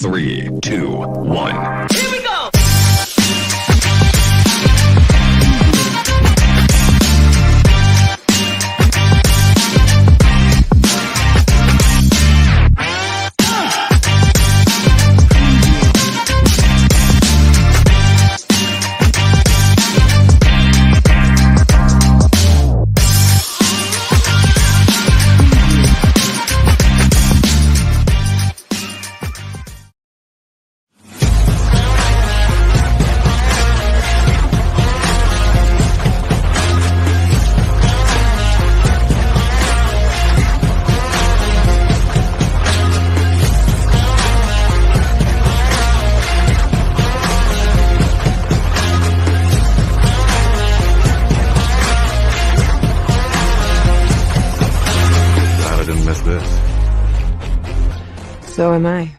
3, 2, 1. Here we go! So am I.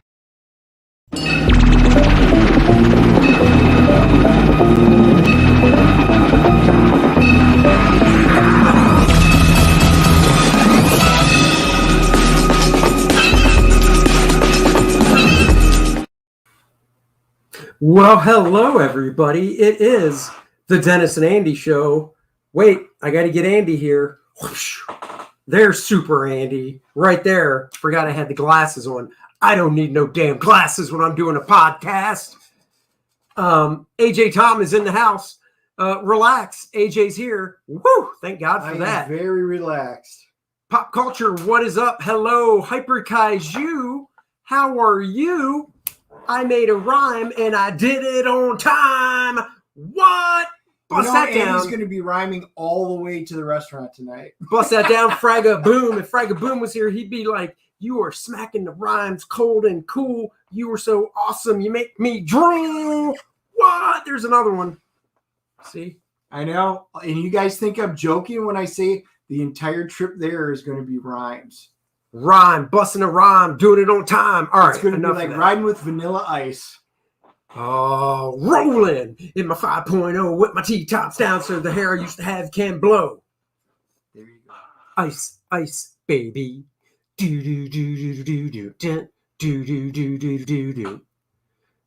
Well, hello, everybody. It is the Dennis and Andy show. Wait, I got to get Andy here. Whoosh. There's Super Andy right there. Forgot I had the glasses on. I don't need no damn glasses when I'm doing a podcast. AJ Tom is in the house. Relax. AJ's here. Woo! Thank God for that. Very relaxed. Pop culture, what is up? Hello, Hyper Kaiju. How are you? I made a rhyme and I did it on time. What? Bust that down. Andy's going to be rhyming all the way to the restaurant tonight. Bust that down, Fragga Boom. If Fragga Boom was here, he'd be like, you are smacking the rhymes cold and cool. You were so awesome. You make me drool. What? There's another one. See? I know. And you guys think I'm joking when I say the entire trip there is going to be rhymes. Rhyme. Busting a rhyme. Doing it on time. All right. It's going to be like riding with Vanilla Ice. Oh, rolling in my 5.0 with my T-tops down so the hair I used to have can blow. There you go. Ice, ice, baby. Do-do-do-do-do-do. Do-do-do-do-do-do.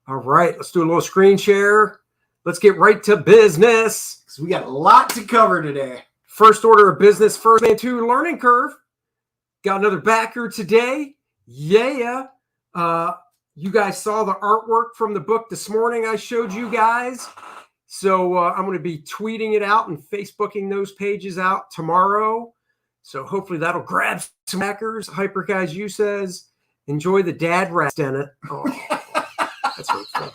All right, let's do a little screen share. Let's get right to business. So we got a lot to cover today. First order of business, First Man 2 learning curve. Got another backer today. Yeah. You guys saw the artwork from the book this morning I showed you guys. So I'm going to be tweeting it out and Facebooking those pages out tomorrow. So hopefully that'll grab some backers. Hyper Kaiju says, enjoy the dad rest in it. Oh, that's really fun.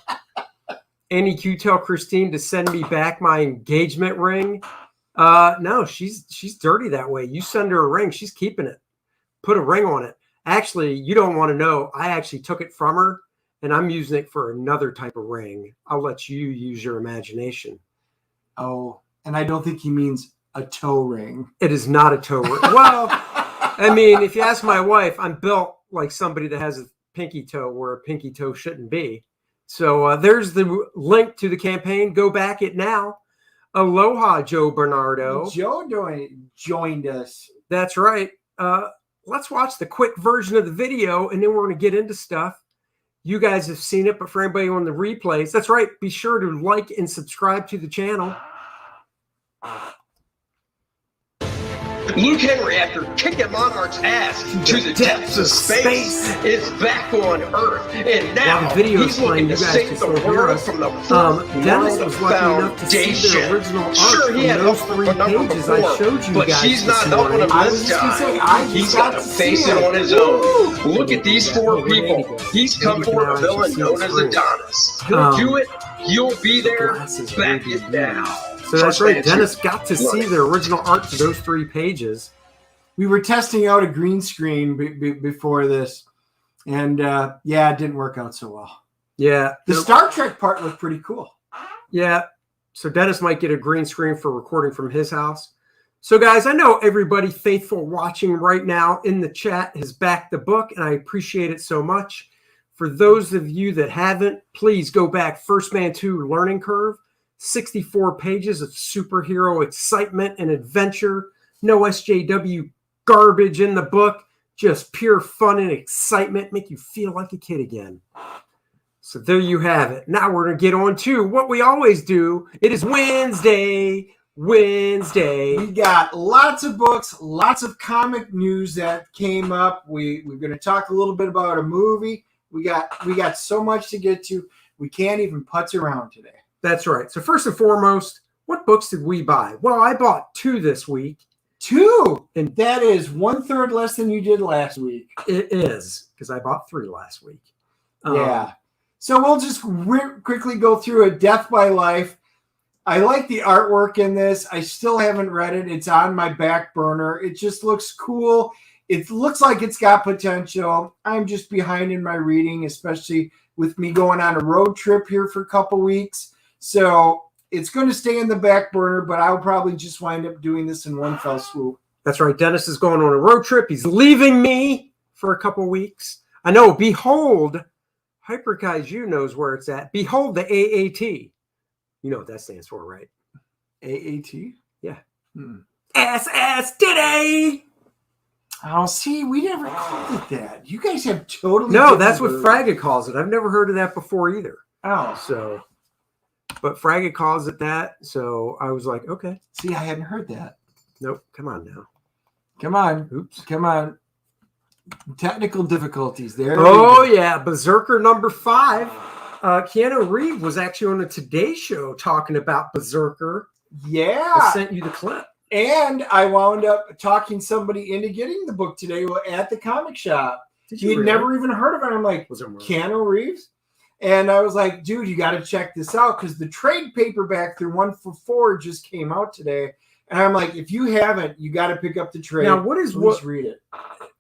Andy Q, tell Christine to send me back my engagement ring. No, she's dirty that way. You send her a ring, she's keeping it. Put a ring on it. Actually, you don't want to know. I actually took it from her, and I'm using it for another type of ring. I'll let you use your imagination. Oh, and I don't think he means a toe ring. It is not a toe ring. Well, I mean, if you ask my wife, I'm built like somebody that has a pinky toe where a pinky toe shouldn't be. So there's the link to the campaign. Go back it now. Aloha, Joe Bernardo. Joe joined us. That's right. Let's watch the quick version of the video, and then we're going to get into stuff. You guys have seen it, but for anybody on the replays, that's right. Be sure to like and subscribe to the channel. Luke Henry, after kicking Monarch's ass to the depths of space, is back on Earth, and now he's looking to save the world from the Dennis was lucky enough to see the original art Sure, he had those help three from a number pages before, I showed you but guys she's not this helping him morning. this time. He's got to face it on his own. Look at these four people. He's come for a villain known as Adonis. He'll do it. You'll be there. Back it down. So that's right. Dennis got to see the original art to those three pages. We were testing out a green screen before this, and it didn't work out so well. Yeah. The Star Trek part looked pretty cool. Yeah. So Dennis might get a green screen for recording from his house. So guys, I know everybody faithful watching right now in the chat has backed the book, and I appreciate it so much. For those of you that haven't, please go back. First Man 2 Learning Curve, 64 pages of superhero excitement and adventure. No SJW garbage in the book, just pure fun and excitement, make you feel like a kid again. So there you have it. Now we're going to get on to what we always do. It is Wednesday. We got lots of books, lots of comic news that came up. We're going to talk a little bit about a movie. We got so much to get to. We can't even putz around today. That's right. So first and foremost, what books did we buy? Well, I bought 2 this week. 2, and that is 1/3 less than you did last week. It is, because I bought 3 last week. Yeah. So we'll just quickly go through it. Death by Life. I like the artwork in this. I still haven't read it. It's on my back burner. It just looks cool. It looks like it's got potential. I'm just behind in my reading, especially with me going on a road trip here for a couple weeks. So it's going to stay in the back burner, but I'll probably just wind up doing this in one fell swoop. That's right. Dennis is going on a road trip. He's leaving me for a couple weeks. I know. Behold, Hyper Kaiju knows where it's at. Behold the AAT. You know what that stands for, right? AAT? Yeah. SS today. Oh, see, we never called it that. You guys have totally No, that's what Fragga calls it. I've never heard of that before either. Oh. So, but Fragga calls it that. So I was like, okay. See, I hadn't heard that. Nope. Come on now. Come on. Oops. Come on. Technical difficulties there. Oh, yeah. Berserker number 5. Keanu Reeves was actually on the Today Show talking about Berserker. Yeah. I sent you the clip. And I wound up talking somebody into getting the book today at the comic shop. He had never even heard of it. I'm like, was it Keanu Reeves? And I was like, dude, you got to check this out because the trade paperback through 1 for 4 just came out today. And I'm like, if you haven't, you got to pick up the trade. Now, what? Read it.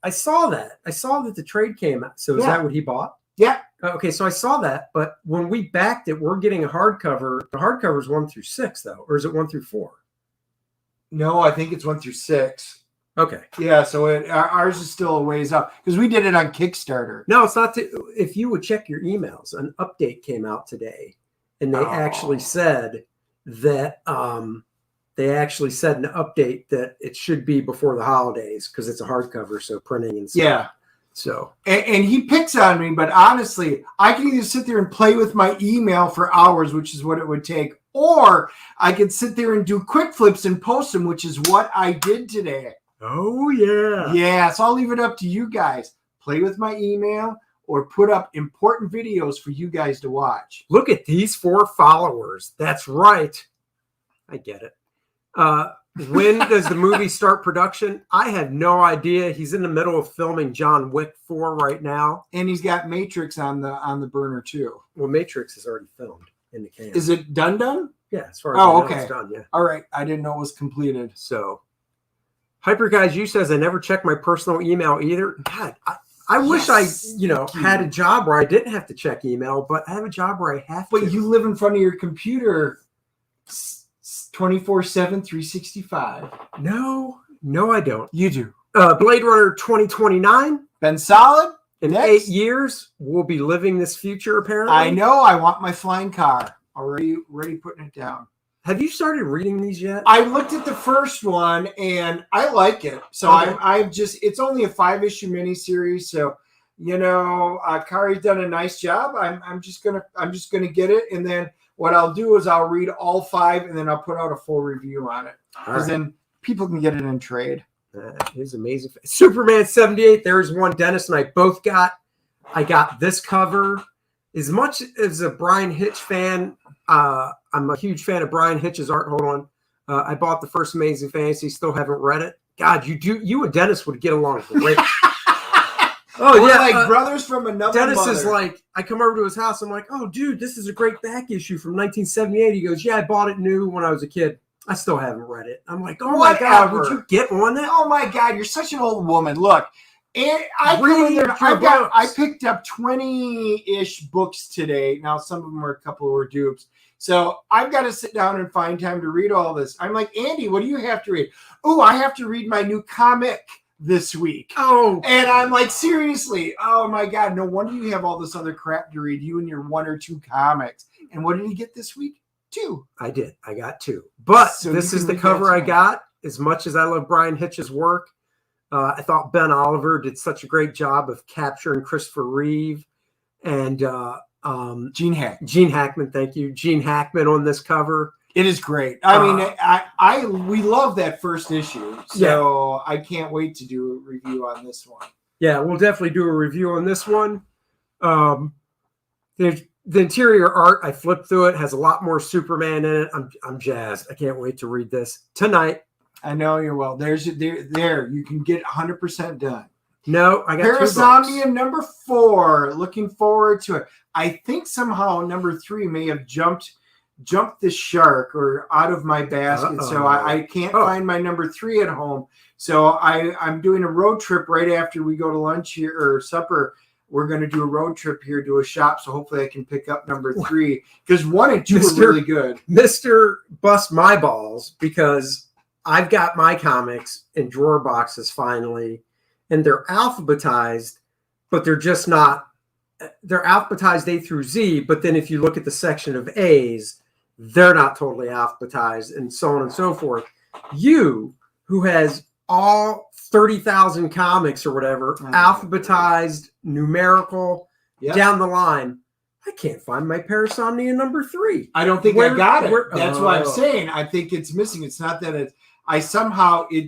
I saw that. I saw that the trade came out. So is that what he bought? Yeah. Okay, so I saw that, but when we backed it, we're getting a hardcover. The hardcover is 1 through 6, though, or is it 1 through 4? No, I think it's 1 through 6. Okay. Yeah, so ours is still a ways up because we did it on Kickstarter. No, it's not. If you would check your emails, an update came out today, and they actually said that they actually said in the update that it should be before the holidays because it's a hardcover, so printing and stuff. Yeah. So and he picks on me, but honestly, I can either sit there and play with my email for hours, which is what it would take, or I could sit there and do quick flips and post them, which is what I did today. Oh, yeah. Yeah, so I'll leave it up to you guys. Play with my email or put up important videos for you guys to watch. Look at these 4 followers. That's right. I get it. When does the movie start production? I have no idea. He's in the middle of filming John Wick 4 right now. And he's got Matrix on the burner too. Well, Matrix is already filmed in the can. Is it done? Yeah, as far as I know, okay. It's done, yeah. All right. I didn't know it was completed. So Hyper Kaiju says I never check my personal email either. God, I wish I, had a job where I didn't have to check email, but I have a job where I have to. But you live in front of your computer 24/7, 365. No, I don't. You do. Blade Runner 2029. Been solid. In 8 years, we'll be living this future, apparently. I know. I want my flying car. Already putting it down. Have you started reading these yet? I looked at the first one, and I like it. So okay. It's only a 5-issue miniseries. So, Kari's done a nice job. I'm just gonna get it, and then what I'll do is I'll read all 5, and then I'll put out a full review on it. Because then people can get it in trade. That is amazing. Superman 78. There's one Dennis and I both got. I got this cover. As much as a Brian Hitch fan, I'm a huge fan of Brian Hitch's art. Hold on. I bought the first Amazing Fantasy. Still haven't read it. God, you and Dennis would get along great. Oh, yeah. Like brothers from another Dennis mother. is like, I come over to his house. I'm like, oh, dude, this is a great back issue from 1978. He goes, yeah, I bought it new when I was a kid. I still haven't read it. I'm like, oh, my God, would you get on that? Oh, my God, you're such an old woman. Look, and I picked up 20-ish books today. Now, some of them are a couple were dupes. So I've got to sit down and find time to read all this. I'm like, Andy, what do you have to read? Oh, I have to read my new comic this week. Oh. And I'm like, seriously? Oh, my God. No wonder you have all this other crap to read, you and your 1 or 2 comics. And what did he get this week? 2. I did. I got 2. But so this is the cover I got. As much as I love Brian Hitch's work, I thought Ben Oliver did such a great job of capturing Christopher Reeve. And Gene Hackman. Gene Hackman, thank you. Gene Hackman on this cover. It is great. I mean, we love that first issue, so I can't wait to do a review on this one. Yeah, we'll definitely do a review on this one. The interior art, I flipped through it, has a lot more Superman in it. I'm jazzed. I can't wait to read this tonight. I know you will. There. You can get 100% done. No, I got Parasomnia number 4. Looking forward to it. I think somehow number 3 may have jumped the shark or out of my basket. So I can't find my number 3 at home. So I'm doing a road trip right after we go to lunch here or supper. We're going to do a road trip here to a shop. So hopefully I can pick up number 3 because 1 and 2 are really good. Mr. Bust My Balls, because I've got my comics in drawer boxes finally, and they're alphabetized, but they're just not. They're alphabetized A through Z, but then if you look at the section of A's, they're not totally alphabetized, and so on and so forth. You, who has all 30,000 comics or whatever, alphabetized, numerical, down the line, I can't find my Parasomnia number 3. I don't think I got it. That's what I'm saying. I think it's missing. It's not that it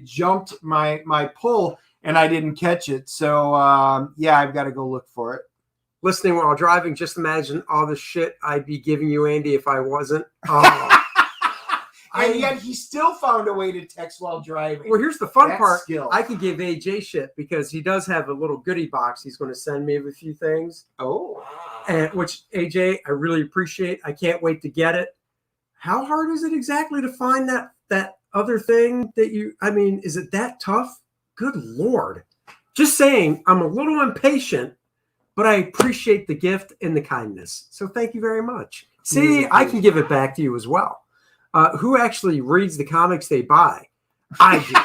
jumped my pull and I didn't catch it. So I've got to go look for it. Listening while driving, just imagine all the shit I'd be giving you, Andy, if I wasn't. And yet he still found a way to text while driving. Well, here's the fun part. Skill. I can give AJ shit because he does have a little goodie box. He's going to send me a few things. Oh. And which, AJ, I really appreciate. I can't wait to get it. How hard is it exactly to find that other thing that you, I mean, is it that tough? Good Lord. Just saying, I'm a little impatient, but I appreciate the gift and the kindness. So thank you very much. See, I can give it back to you as well. Who actually reads the comics they buy? I do.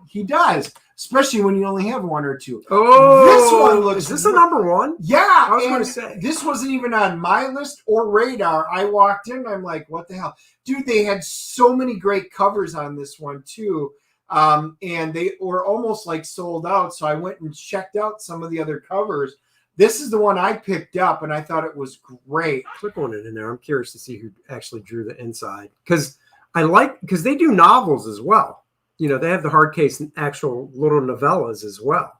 He does, especially when you only have 1 or 2. Oh, this one looks. Is this a number 1? Yeah, I was going to say this wasn't even on my list or radar. I walked in, and I'm like, "What the hell, dude?" They had so many great covers on this one too, and they were almost like sold out. So I went and checked out some of the other covers. This is the one I picked up, and I thought it was great. Click on it in there. I'm curious to see who actually drew the inside because they do novels as well. You know, they have the hard case and actual little novellas as well.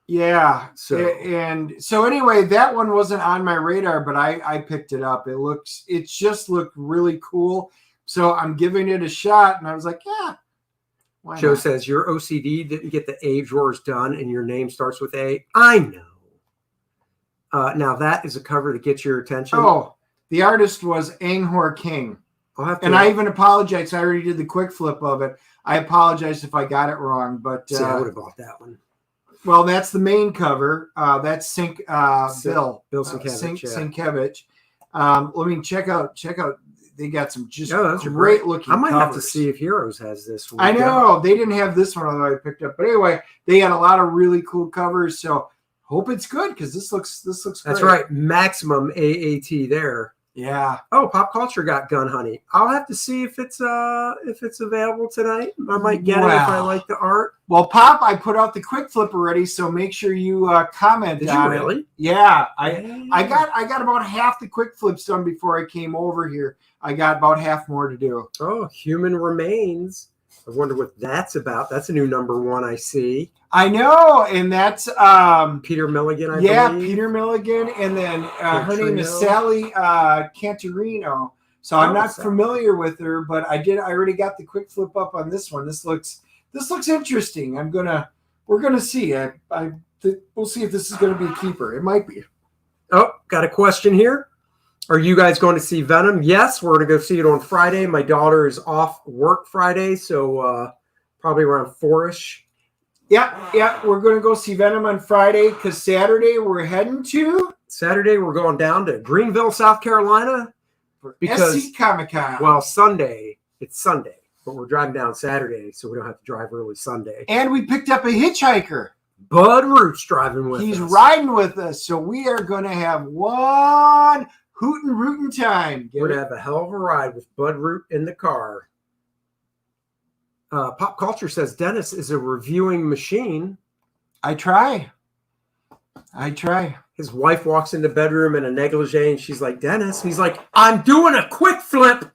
Yeah. So anyway, that one wasn't on my radar, but I picked it up. It just looked really cool. So I'm giving it a shot, and I was like, yeah. Joe says your OCD didn't get the A drawers done, and your name starts with A. I know. Now that is a cover that gets your attention. Oh, the artist was Anghor King. I even apologize. I already did the quick flip of it. I apologize if I got it wrong, but I would have bought that one. Well, that's the main cover. That's Bill Sienkiewicz. Let me check out. They got some great looking. I might covers. have to see if Heroes has this one. I know they didn't have this one, although I picked up. But anyway, they had a lot of really cool covers. So hope it's good because this looks great. That's right. Maximum AAT there. Yeah. Oh, Pop Culture got Gun Honey. I'll have to see if it's available tonight. I might get it if I like the art. Well, Pop, I put out the quick flip already, so make sure you comment. Did you really? It. Yeah. I got about half the quick flips done before I came over here. I got about half more to do. Oh, Human Remains. I wonder what that's about. That's a new number 1 I see. I know, and that's Peter Milligan, I believe. Peter Milligan, and then her name is Sally Cantorino. So I'm not familiar with her, but I already got the quick flip up on this one. This looks interesting. We're gonna see. We'll see if this is gonna be a keeper. It might be. Oh, got a question here. Are you guys going to see Venom? Yes, we're going to go see it on Friday. My daughter is off work Friday, so probably around 4-ish. Yeah, we're going to go see Venom on Friday because Saturday we're going down to Greenville, South Carolina. Because SC Comic-Con. Well, it's Sunday, but we're driving down Saturday, so we don't have to drive early Sunday. And we picked up a hitchhiker. Bud Root's driving with us. He's riding with us, so we are going to have one hootin' rootin' time. We're going to have a hell of a ride with Bud Root in the car. Pop Culture says Dennis is a reviewing machine. I try. I try. His wife walks in the bedroom in a negligee, and she's like, Dennis. He's like, I'm doing a quick flip.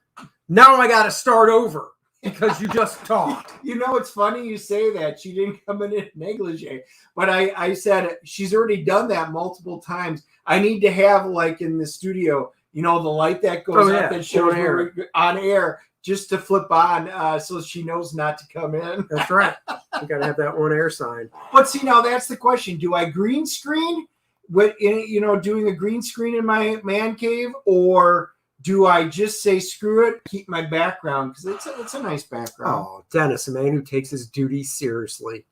Now I got to start over because you just talked. You know, it's funny you say that. She didn't come in negligee. But I said she's already done that multiple times. I need to have, like, in the studio, you know, the light that goes up that shows on air just to flip on so she knows not to come in. That's right. You got to have that on air sign. But see, now that's the question. Do I green screen doing a green screen in my man cave, or do I just say, screw it, keep my background? Because it's a nice background. Oh, Dennis, a man who takes his duties seriously.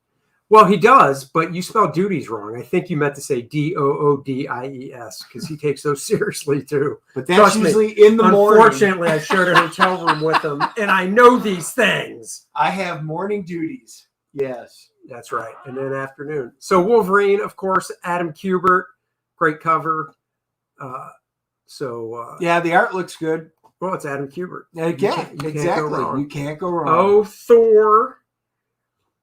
Well, he does, but you spell duties wrong. I think you meant to say Doodies because he takes those seriously too. But that's usually in the morning. Unfortunately, I shared a hotel room with him, and I know these things. I have morning duties. Yes. That's right. And then afternoon. So Wolverine, of course, Adam Kubert, great cover. Yeah, the art looks good. Well, it's Adam Kubert. Exactly. You can't go wrong. Oh, Thor.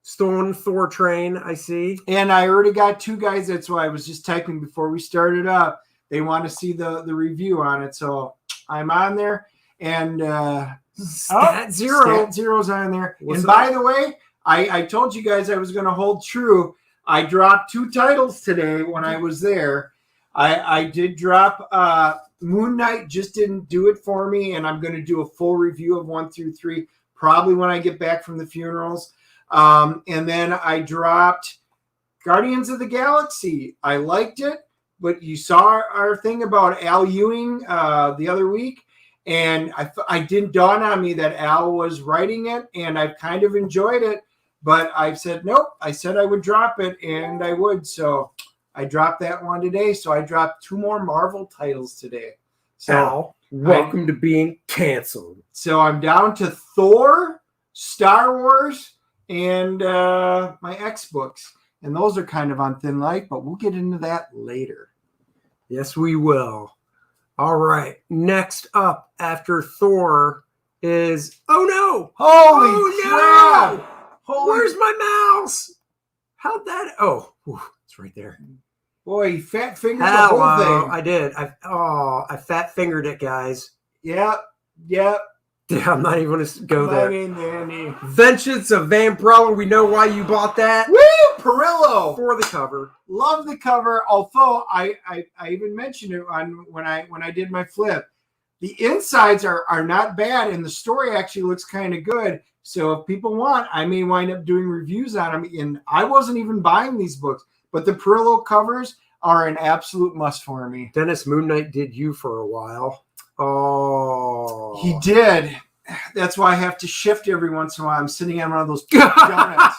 Stone Thor train, I see. And I already got 2 guys. That's why I was just typing before we started up. They want to see the review on it. So I'm on there. And Stat Zero's on there. By the way, I told you guys I was going to hold true. I dropped 2 titles today when I was there. I did drop Moon Knight, just didn't do it for me. And I'm going to do a full review of 1 through 3, probably when I get back from the funerals. And then I dropped Guardians of the Galaxy. I liked it, but you saw our thing about Al Ewing the other week, and I didn't dawn on me that Al was writing it, and I've kind of enjoyed it, but I've said nope. I said I would drop it, and I would, so I dropped that one today. So I dropped 2 more Marvel titles today. So Al, welcome to being canceled. So I'm down to Thor, Star Wars, and my X books, and those are kind of on thin light, but we'll get into that later. Yes, we will. All right. Next up after Thor is Holy crap! Where's my mouse? How'd that? It's right there. Boy, he fat fingered the whole thing. I did. I fat fingered it, guys. Yep. Yeah, I'm not even going to go there. Vengeance of Vampirella. We know why you bought that. Woo! Perillo. For the cover. Love the cover. Although I even mentioned it when I did my flip. The insides are not bad, and the story actually looks kind of good. So if people want, I may wind up doing reviews on them. And I wasn't even buying these books, but the Perillo covers are an absolute must for me. Dennis, Moon Knight did you for a while. Oh, he did. That's why I have to shift every once in a while. I'm sitting on one of those donuts.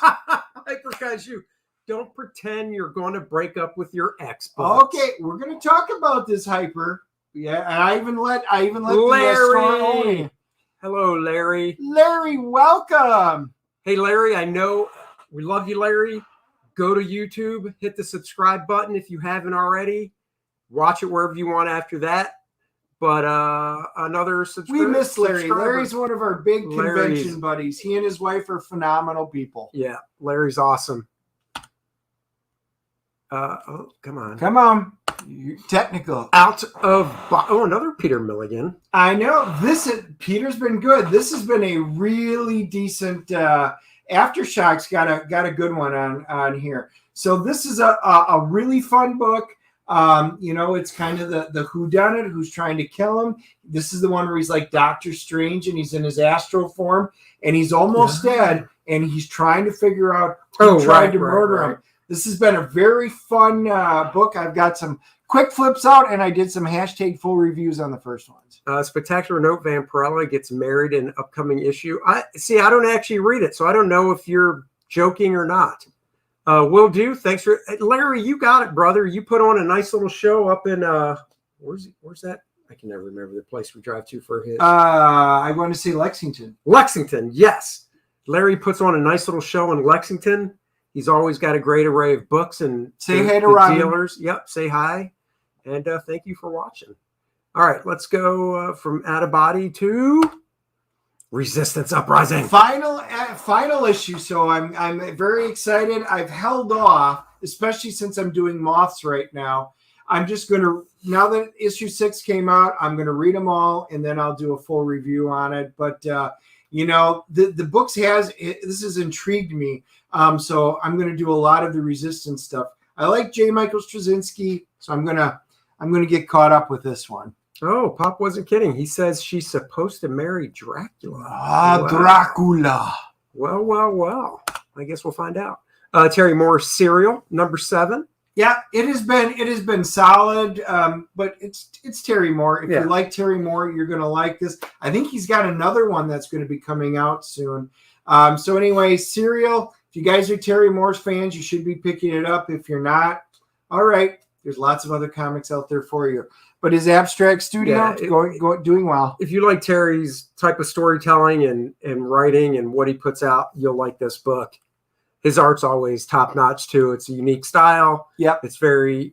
Because you don't pretend you're going to break up with your ex. Okay, we're going to talk about this hyper. Yeah, and I even let Larry. Hello, Larry. Larry, welcome. Hey, Larry. I know we love you, Larry. Go to YouTube, hit the subscribe button if you haven't already. Watch it wherever you want after that. But another subscriber. We miss Larry. Larry's one of our big convention buddies. He and his wife are phenomenal people. Yeah, Larry's awesome. Come on. You're technical. Another Peter Milligan. I know. Peter's been good. This has been a really decent. Aftershocks got a good one on here. So this is a really fun book. It's kind of the whodunit, who's trying to kill him. This is the one where he's like Doctor Strange, and he's in his astral form, and he's almost dead, and he's trying to figure out who tried to murder him. This has been a very fun book. I've got some quick flips out, and I did some hashtag full reviews on the first ones. Spectacular note: Vampirella gets married in upcoming issue. I don't actually read it, so I don't know if you're joking or not. Will do. Thanks for Larry. You got it, brother. You put on a nice little show up in where's that? I can never remember the place we drive to for his. I want to say Lexington. Lexington, yes. Larry puts on a nice little show in Lexington. He's always got a great array of books and say hi to Ryan. Dealers. Yep, say hi, and thank you for watching. All right, let's go from Out of Body to Resistance Uprising. Final issue. So I'm very excited. I've held off especially since I'm doing Moths right now. I'm just going to, now that issue 6 came out, I'm going to read them all, and then I'll do a full review on it. But, the books this has intrigued me. So I'm going to do a lot of the Resistance stuff. I like J. Michael Straczynski, so I'm going to get caught up with this one. Oh, Pop wasn't kidding. He says she's supposed to marry Dracula. Wow. Dracula. Well. I guess we'll find out. Terry Moore's Serial, number 7. Yeah, it has been solid, but it's Terry Moore. If you like Terry Moore, you're going to like this. I think he's got another one that's going to be coming out soon. So anyway, Serial, if you guys are Terry Moore's fans, you should be picking it up. If you're not, all right, there's lots of other comics out there for you. But his Abstract Studio doing well. If you like Terry's type of storytelling and writing and what he puts out, you'll like this book. His art's always top notch too. It's a unique style. Yep. It's very,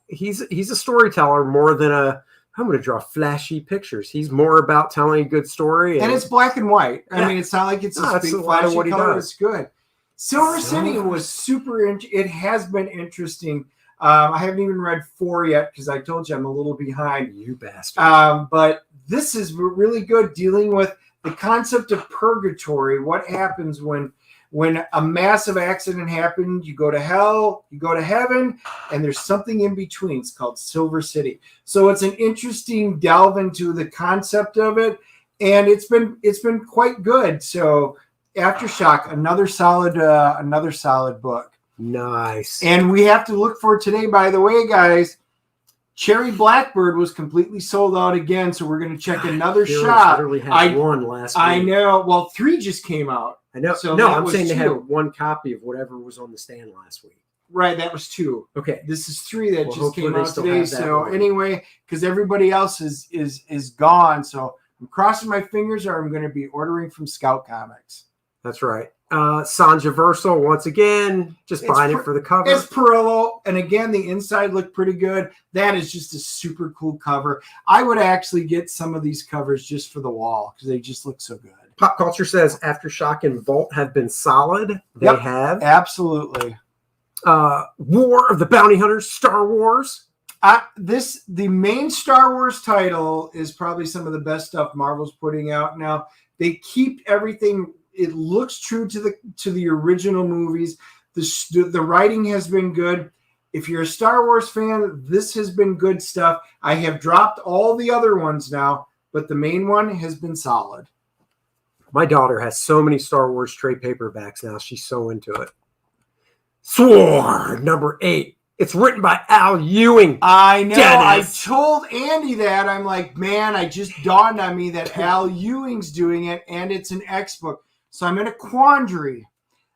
he's a storyteller more than I'm going to draw flashy pictures. He's more about telling a good story. And it's black and white. I mean, it's not like it's a big flashy what he color. does. It's good. Silver City was super, it has been interesting. I haven't even read 4 yet because I told you I'm a little behind. You bastard. But this is really good, dealing with the concept of purgatory. What happens when a massive accident happened? You go to hell, you go to heaven, and there's something in between. It's called Silver City. So it's an interesting delve into the concept of it, and it's been quite good. So Aftershock, another solid book. Nice. And we have to look for today, by the way, guys. Cherry Blackbird was completely sold out again, so we're going to check another shop. Literally had one last week. I know. Well, 3 just came out. I know. So no, I'm saying 2. they had one copy of whatever was on the stand last week. Right, that was 2. Okay, this is 3 that just came out today. today. So anyway, because everybody else is gone, so I'm crossing my fingers, or I'm going to be ordering from Scout Comics. That's right. Sanjaversal, once again, just buying it for the cover. It's Perillo, and again, the inside looked pretty good. That is just a super cool cover. I would actually get some of these covers just for the wall because they just look so good. Pop Culture says Aftershock and Volt have been solid. They have. Absolutely. War of the Bounty Hunters, Star Wars. The main Star Wars title is probably some of the best stuff Marvel's putting out now. They keep everything. It looks true to the original movies. The writing has been good. If you're a Star Wars fan, this has been good stuff. I have dropped all the other ones now, but the main one has been solid. My daughter has so many Star Wars trade paperbacks now. She's so into it. Sword, number 8. It's written by Al Ewing. I know. Dennis. I told Andy that. I'm like, man, I just dawned on me that Al Ewing's doing it, and it's an X book. So I'm in a quandary.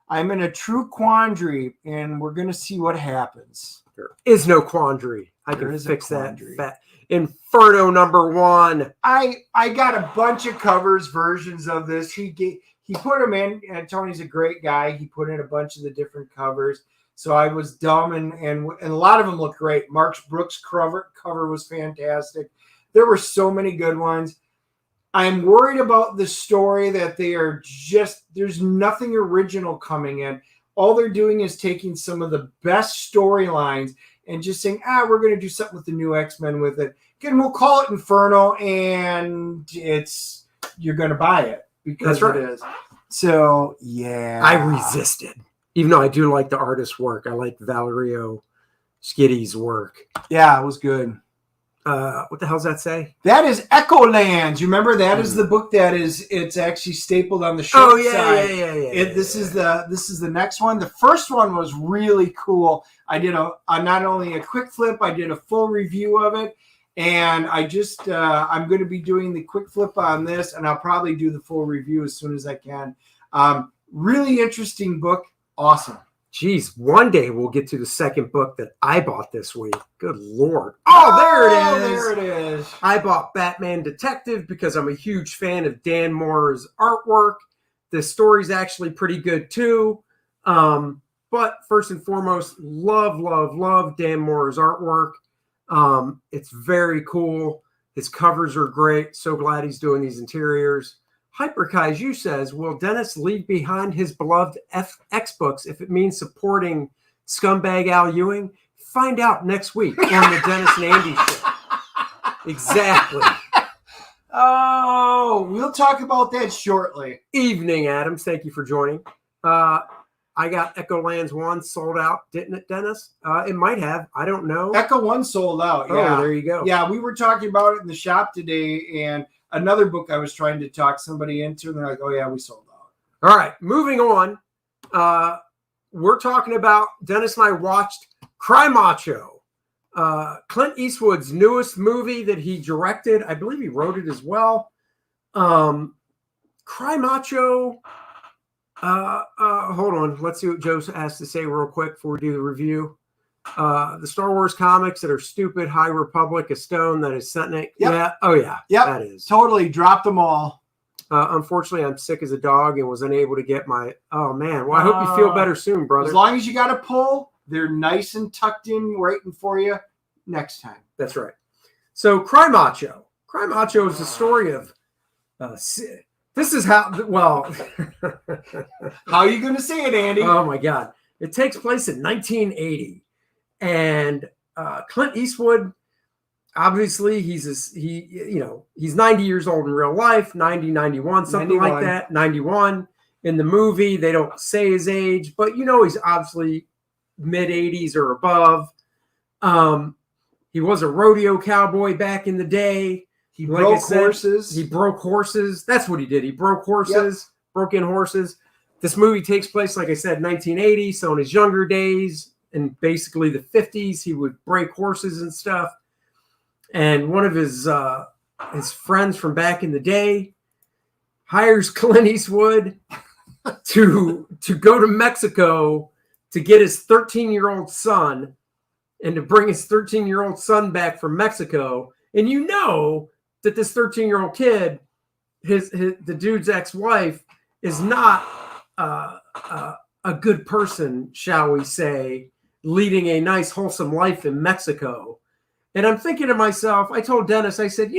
I'm in a true quandary, and we're going to see what happens. There is no quandary. I can fix that. Inferno number 1. I got a bunch of covers versions of this. He put them in, and Tony's a great guy. He put in a bunch of the different covers. So I was dumb, and a lot of them look great. Mark Brooks' cover was fantastic. There were so many good ones. I'm worried about the story that there's nothing original coming in. All they're doing is taking some of the best storylines and just saying, we're going to do something with the new X-Men with it. Again, we'll call it Inferno, and you're going to buy it because it is. So, yeah. I resisted. Even though I do like the artist's work. I like Valerio Schitti's work. Yeah, it was good. What the hell does that say? That is Echolands. You remember that is the book it's actually stapled on the short side. Yeah. This is the next one. The first one was really cool. I did not only a quick flip, I did a full review of it, and I'm going to be doing the quick flip on this, and I'll probably do the full review as soon as I can. Really interesting book. Awesome. Geez, one day we'll get to the second book that I bought this week. Good Lord. Oh, there it is. There it is. I bought Batman Detective because I'm a huge fan of Dan Moore's artwork. The story's actually pretty good too. But first and foremost, love Dan Moore's artwork. It's very cool. His covers are great. So glad he's doing these interiors. Hyperkaiju says, will Dennis leave behind his beloved X books if it means supporting scumbag Al Ewing? Find out next week on the Dennis and Andy show. Exactly. Oh, we'll talk about that shortly. Evening, Adams. Thank you for joining. I got Echo Lands 1 sold out, didn't it, Dennis? It might have. I don't know. Echo 1 sold out. Yeah. Oh, there you go. Yeah, we were talking about it in the shop today, and another book I was trying to talk somebody into, and they're like, oh, yeah, we sold out. All right, moving on. We're talking about, Dennis and I watched Cry Macho, Clint Eastwood's newest movie that he directed. I believe he wrote it as well. Cry Macho. Hold on. Let's see what Joe has to say real quick before we do the review. The Star Wars comics that are stupid, High Republic, a stone that is sentient. Yep. Yeah. Oh, yeah. Yep. That is. Totally dropped them all. Unfortunately, I'm sick as a dog and was unable to get my. Oh, man. Well, I hope you feel better soon, brother. As long as you got a pull, they're nice and tucked in, waiting for you next time. That's right. So, Cry Macho. Cry Macho is the story of. This is how. Well. How are you going to say it, Andy? Oh, my God. It takes place in 1980. And Clint Eastwood, obviously, he's 90 years old in real life, 90, 91, something 91. Like that. 91. In the movie, they don't say his age, but he's obviously mid-80s or above. He was a rodeo cowboy back in the day. He broke horses. He broke horses. That's what he did. He broke horses, broke in horses. This movie takes place, like I said, 1980. So in his younger days, in basically the 50s, he would break horses and stuff. And one of his friends from back in the day hires Clint Eastwood to go to Mexico to get his 13-year-old son and to bring his 13-year-old son back from Mexico. And that this 13-year-old kid, the dude's ex-wife, is not a good person, shall we say, leading a nice, wholesome life in Mexico. And I'm thinking to myself, I told Dennis, I said,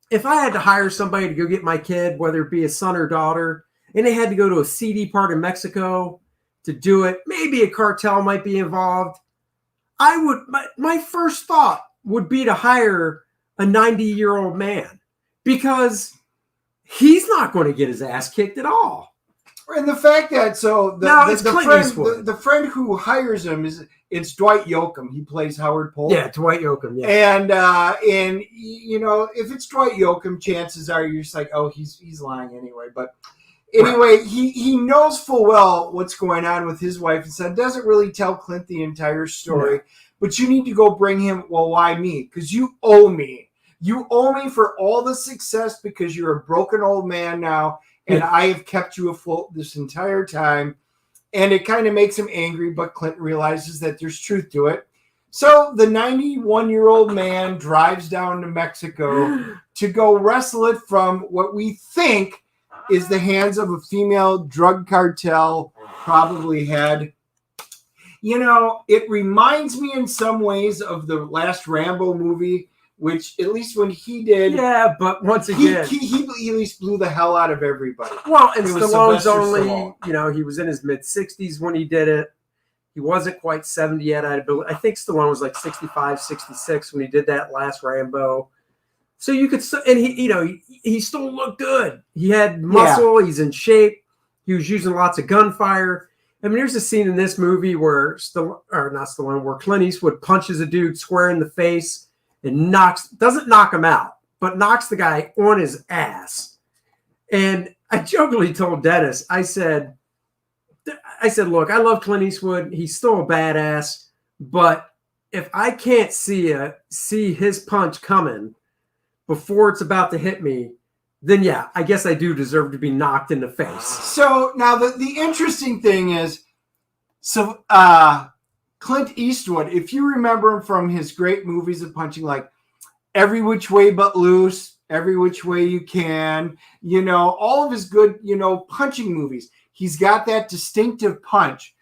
if I had to hire somebody to go get my kid, whether it be a son or daughter, and they had to go to a seedy part of Mexico to do it, maybe a cartel might be involved. My first thought would be to hire a 90-year-old man because he's not going to get his ass kicked at all. And the fact that the friend who hires him it's Dwight Yoakam. He plays Howard Polk. Yeah, Dwight Yoakam. Yeah, and if it's Dwight Yoakam, chances are you're just like, oh, he's lying anyway. But anyway, he knows full well what's going on with his wife, and so doesn't really tell Clint the entire story. No. But you need to go bring him. Well, why me? Because you owe me. You owe me for all the success because you're a broken old man now. And I have kept you afloat this entire time. And it kind of makes him angry, but Clint realizes that there's truth to it. So the 91-year-old man drives down to Mexico to go wrestle it from what we think is the hands of a female drug cartel, probably head. It reminds me in some ways of the last Rambo movie, which at least when he did, yeah, but once again, he at least blew the hell out of everybody. Well, and Stallone's only, he was in his mid-60s when he did it. He wasn't quite 70 yet. I think Stallone was like 65, 66 when he did that last Rambo. So you could, and he still looked good. He had muscle. Yeah. He's in shape. He was using lots of gunfire. I mean, there's a scene in this movie where where Clint Eastwood punches a dude square in the face. And doesn't knock him out, but knocks the guy on his ass. And I jokingly told Dennis, I said, look, I love Clint Eastwood. He's still a badass, but if I can't see his punch coming before it's about to hit me, then yeah, I guess I do deserve to be knocked in the face. So now the interesting thing is, Clint Eastwood, if you remember him from his great movies of punching, like Every Which Way But Loose, Every Which Way You Can, all of his good, punching movies, he's got that distinctive punch.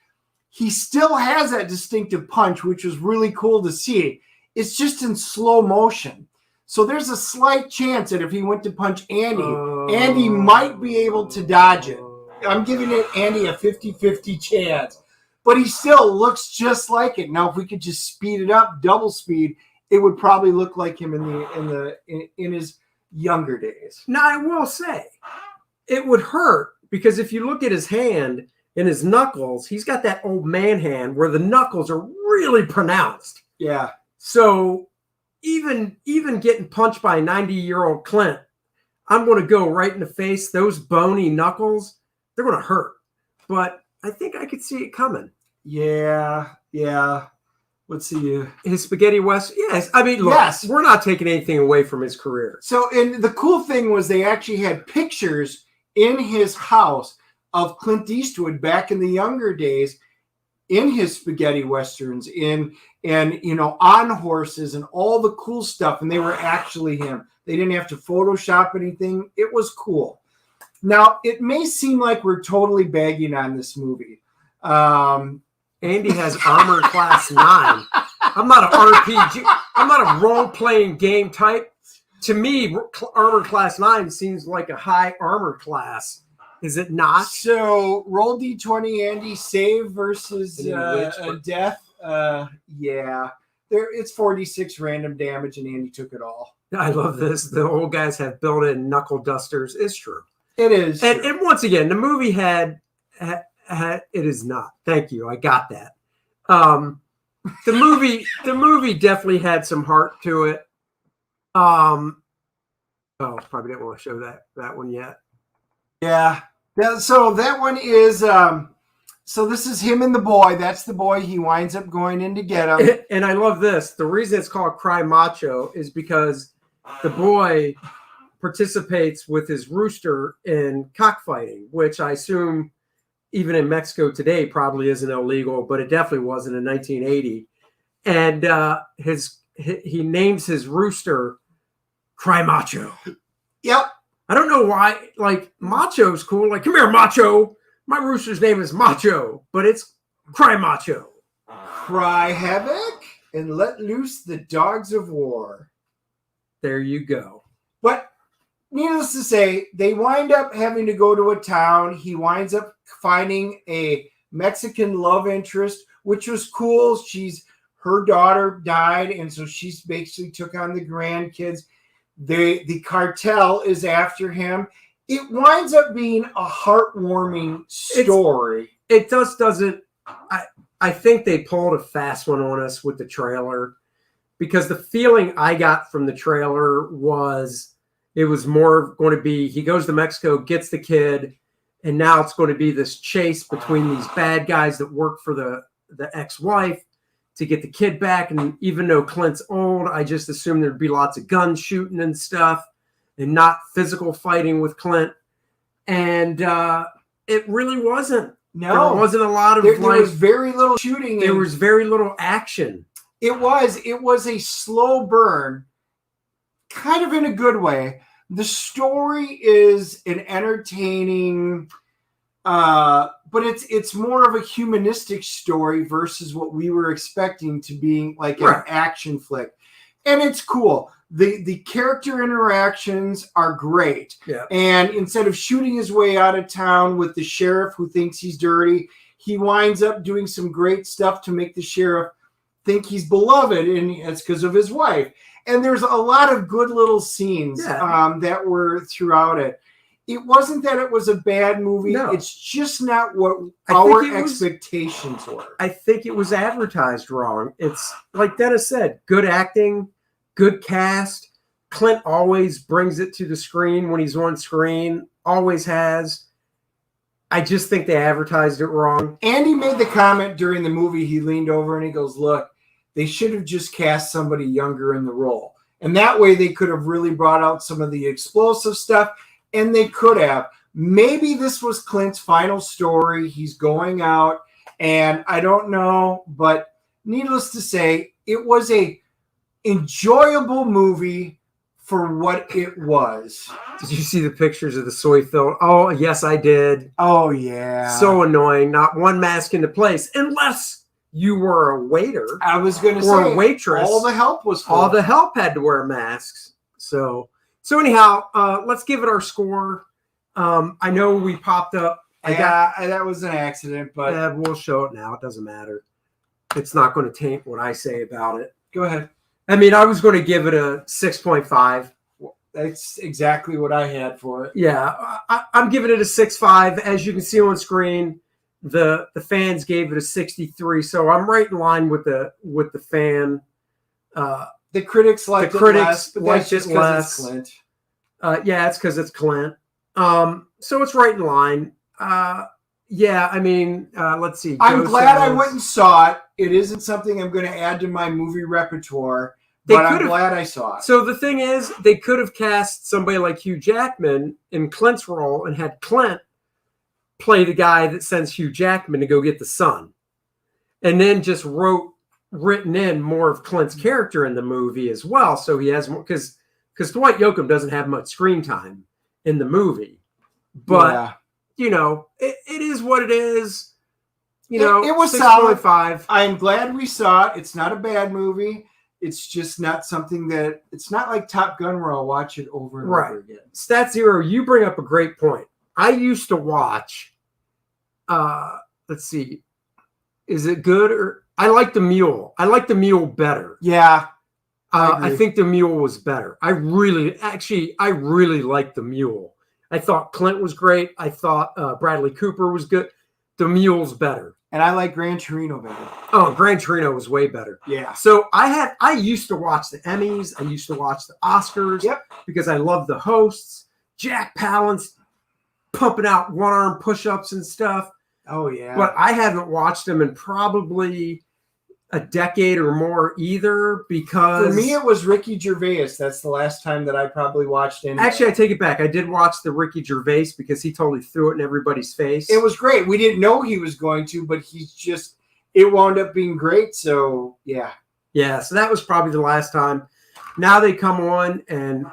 He still has that distinctive punch, which was really cool to see. It's just in slow motion. So there's a slight chance that if he went to punch Andy, Andy might be able to dodge it. I'm giving Andy a 50-50 chance. But he still looks just like it. Now, if we could just speed it up, double speed, it would probably look like him in his younger days. Now, I will say, it would hurt because if you look at his hand and his knuckles, he's got that old man hand where the knuckles are really pronounced. Yeah. So even getting punched by a 90-year-old Clint, I'm going to go right in the face. Those bony knuckles, they're going to hurt. But I think I could see it coming. Yeah. Let's see. His spaghetti western. Yes. I mean, look, we're not taking anything away from his career. So, and the cool thing was they actually had pictures in his house of Clint Eastwood back in the younger days in his spaghetti westerns, and on horses and all the cool stuff. And they were actually him. They didn't have to Photoshop anything. It was cool. Now, it may seem like we're totally bagging on this movie. Andy has armor class 9. I'm not an RPG. I'm not a role-playing game type. To me, armor class 9 seems like a high armor class. Is it not? So, roll D20, Andy. Save versus a death. Yeah. It's 46 random damage, and Andy took it all. I love this. The old guys have built-in knuckle dusters. It's true. It is. And once again, the movie had it is not. Thank you. I got that. The movie definitely had some heart to it. Probably didn't want to show that one yet. Yeah. So that one is so this is him and the boy. That's the boy. He winds up going in to get him. And I love this. The reason it's called Cry Macho is because the boy participates with his rooster in cockfighting, which I assume even in Mexico today probably isn't illegal, but it definitely wasn't in 1980. And he names his rooster Cry Macho. Yep. I don't know why. Like, Macho's cool. Like, come here, Macho. My rooster's name is Macho, but it's Cry Macho. Cry havoc and let loose the dogs of war. There you go. But needless to say, they wind up having to go to a town. He winds up finding a Mexican love interest, which was cool. Her daughter died, and so she's basically took on the grandkids. The cartel is after him. It winds up being a heartwarming story. It just doesn't. I think they pulled a fast one on us with the trailer, because the feeling I got from the trailer was it was more going to be he goes to Mexico, gets the kid, and now it's going to be this chase between these bad guys that work for the ex-wife to get the kid back. And even though Clint's old, I just assumed there'd be lots of gun shooting and stuff and not physical fighting with Clint. And it really wasn't. No. There wasn't a lot of there was very little shooting. There was very little action. It was a slow burn, kind of in a good way. The story is an entertaining, but it's more of a humanistic story versus what we were expecting to be like an action flick. And it's cool. The character interactions are great. Yeah. And instead of shooting his way out of town with the sheriff who thinks he's dirty, he winds up doing some great stuff to make the sheriff think he's beloved, and it's because of his wife. And there's a lot of good little scenes that were throughout it. It wasn't that it was a bad movie. No. It's just not what our expectations were. I think it was advertised wrong. It's like Dennis said, good acting, good cast. Clint always brings it to the screen when he's on screen, always has. I just think they advertised it wrong. Andy made the comment during the movie. He leaned over and he goes, look, they should have just cast somebody younger in the role. And that way they could have really brought out some of the explosive stuff, and they could have. Maybe this was Clint's final story. He's going out, and I don't know, but needless to say, it was a enjoyable movie for what it was. Did you see the pictures of the soy filled? Oh, yes, I did. Oh, yeah. So annoying. Not one mask into place, unless you were a waiter. I was going to say, or a waitress. all the help was full. All the help had to wear masks. So anyhow, let's give it our score. I know we popped up. That was an accident, but we'll show it now. It doesn't matter. It's not going to taint what I say about it. Go ahead. I mean, I was going to give it a 6.5. That's exactly what I had for it. Yeah, I'm giving it a 6.5. As you can see on screen, the fans gave it a 63. So I'm right in line with the fan. The critics liked it less, but that's just because it's Clint. Yeah, it's because it's Clint. So it's right in line. Yeah, I mean, let's see. I'm glad I went and saw it. It isn't something I'm going to add to my movie repertoire, but I'm glad I saw it. So the thing is, they could have cast somebody like Hugh Jackman in Clint's role and had Clint play the guy that sends Hugh Jackman to go get the son, and then just written in more of Clint's character in the movie as well. So he has more, because Dwight Yoakam doesn't have much screen time in the movie, but you know, it is what it is. You know, it was 6.5. I'm glad we saw it. It's not a bad movie. It's just not something that, it's not like Top Gun where I'll watch it over and over again. Stat Zero, you bring up a great point. I used to watch, let's see, is it good or I like The Mule. I like The Mule better. Yeah. I think The Mule was better. I really liked The Mule. I thought Clint was great. I thought Bradley Cooper was good. The Mule's better. And I like Gran Torino better. Oh, Gran Torino was way better. Yeah. So I used to watch the Emmys. I used to watch the Oscars. Yep. Because I love the hosts. Jack Palance pumping out one-arm push-ups and stuff. Oh, yeah. But I haven't watched them in probably a decade or more either, because for me it was Ricky Gervais. That's the last time that I probably watched any. Actually, I take it back. I did watch the Ricky Gervais because he totally threw it in everybody's face. It was great. We didn't know he was going to, but it wound up being great. So yeah. Yeah, so that was probably the last time. Now they come on and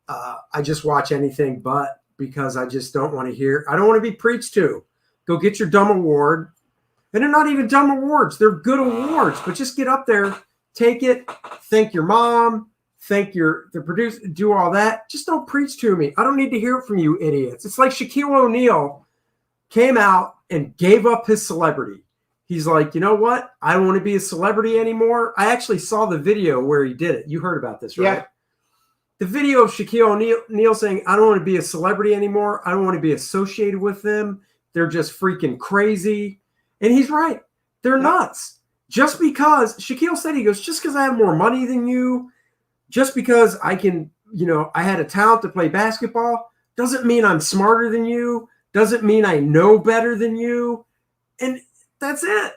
I just watch anything but, because I just don't want to hear. I don't want to be preached to. Go get your dumb award. And they're not even dumb awards. They're good awards. But just get up there, take it, thank your mom, thank the producer, do all that. Just don't preach to me. I don't need to hear it from you idiots. It's like Shaquille O'Neal came out and gave up his celebrity. He's like, you know what? I don't want to be a celebrity anymore. I actually saw the video where he did it. You heard about this, right? Yeah. The video of Shaquille O'Neal saying, I don't want to be a celebrity anymore. I don't want to be associated with them. They're just freaking crazy. And he's right. They're nuts. Just because Shaquille said, he goes, just because I have more money than you, just because I can, I had a talent to play basketball, doesn't mean I'm smarter than you, doesn't mean I know better than you. And that's it.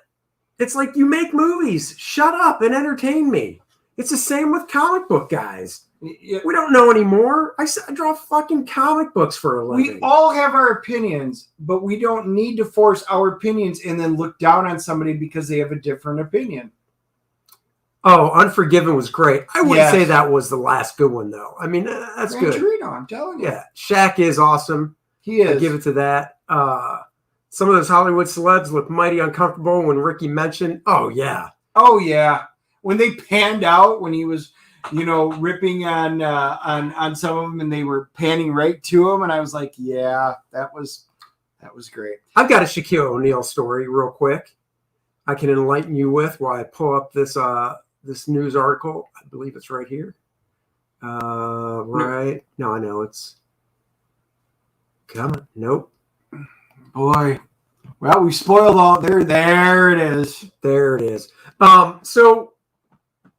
It's like, you make movies. Shut up and entertain me. It's the same with comic book guys. We don't know anymore. I draw fucking comic books for a living. We all have our opinions, but we don't need to force our opinions and then look down on somebody because they have a different opinion. Oh, Unforgiven was great. I wouldn't say that was the last good one, though. I mean, that's good. Torino, I'm telling you. Yeah, Shaq is awesome. He is. I give it to that. Some of those Hollywood celebs look mighty uncomfortable when Ricky mentioned. Oh, yeah. Oh, yeah. When they panned out, when he was, ripping on some of them, and they were panning right to him, and I was like, yeah, that was great. I've got a Shaquille O'Neal story real quick I can enlighten you with while I pull up this this news article. I believe it's right here. Right. No, I know it's. Come on. Nope. Boy. Well, we spoiled all there. There it is. There it is. So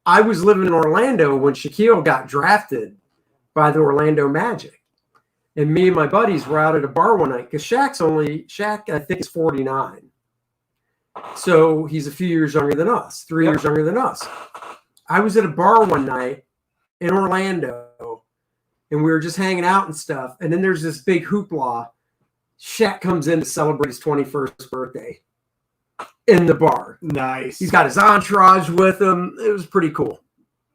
I was living in Orlando when Shaquille got drafted by the Orlando Magic. And me and my buddies were out at a bar one night because Shaq, I think, is 49. So he's a few years younger than us, 3 years younger than us. I was at a bar one night in Orlando, and we were just hanging out and stuff. And then there's this big hoopla. Shaq comes in to celebrate his 21st birthday in the bar. Nice. He's got his entourage with him. It was pretty cool.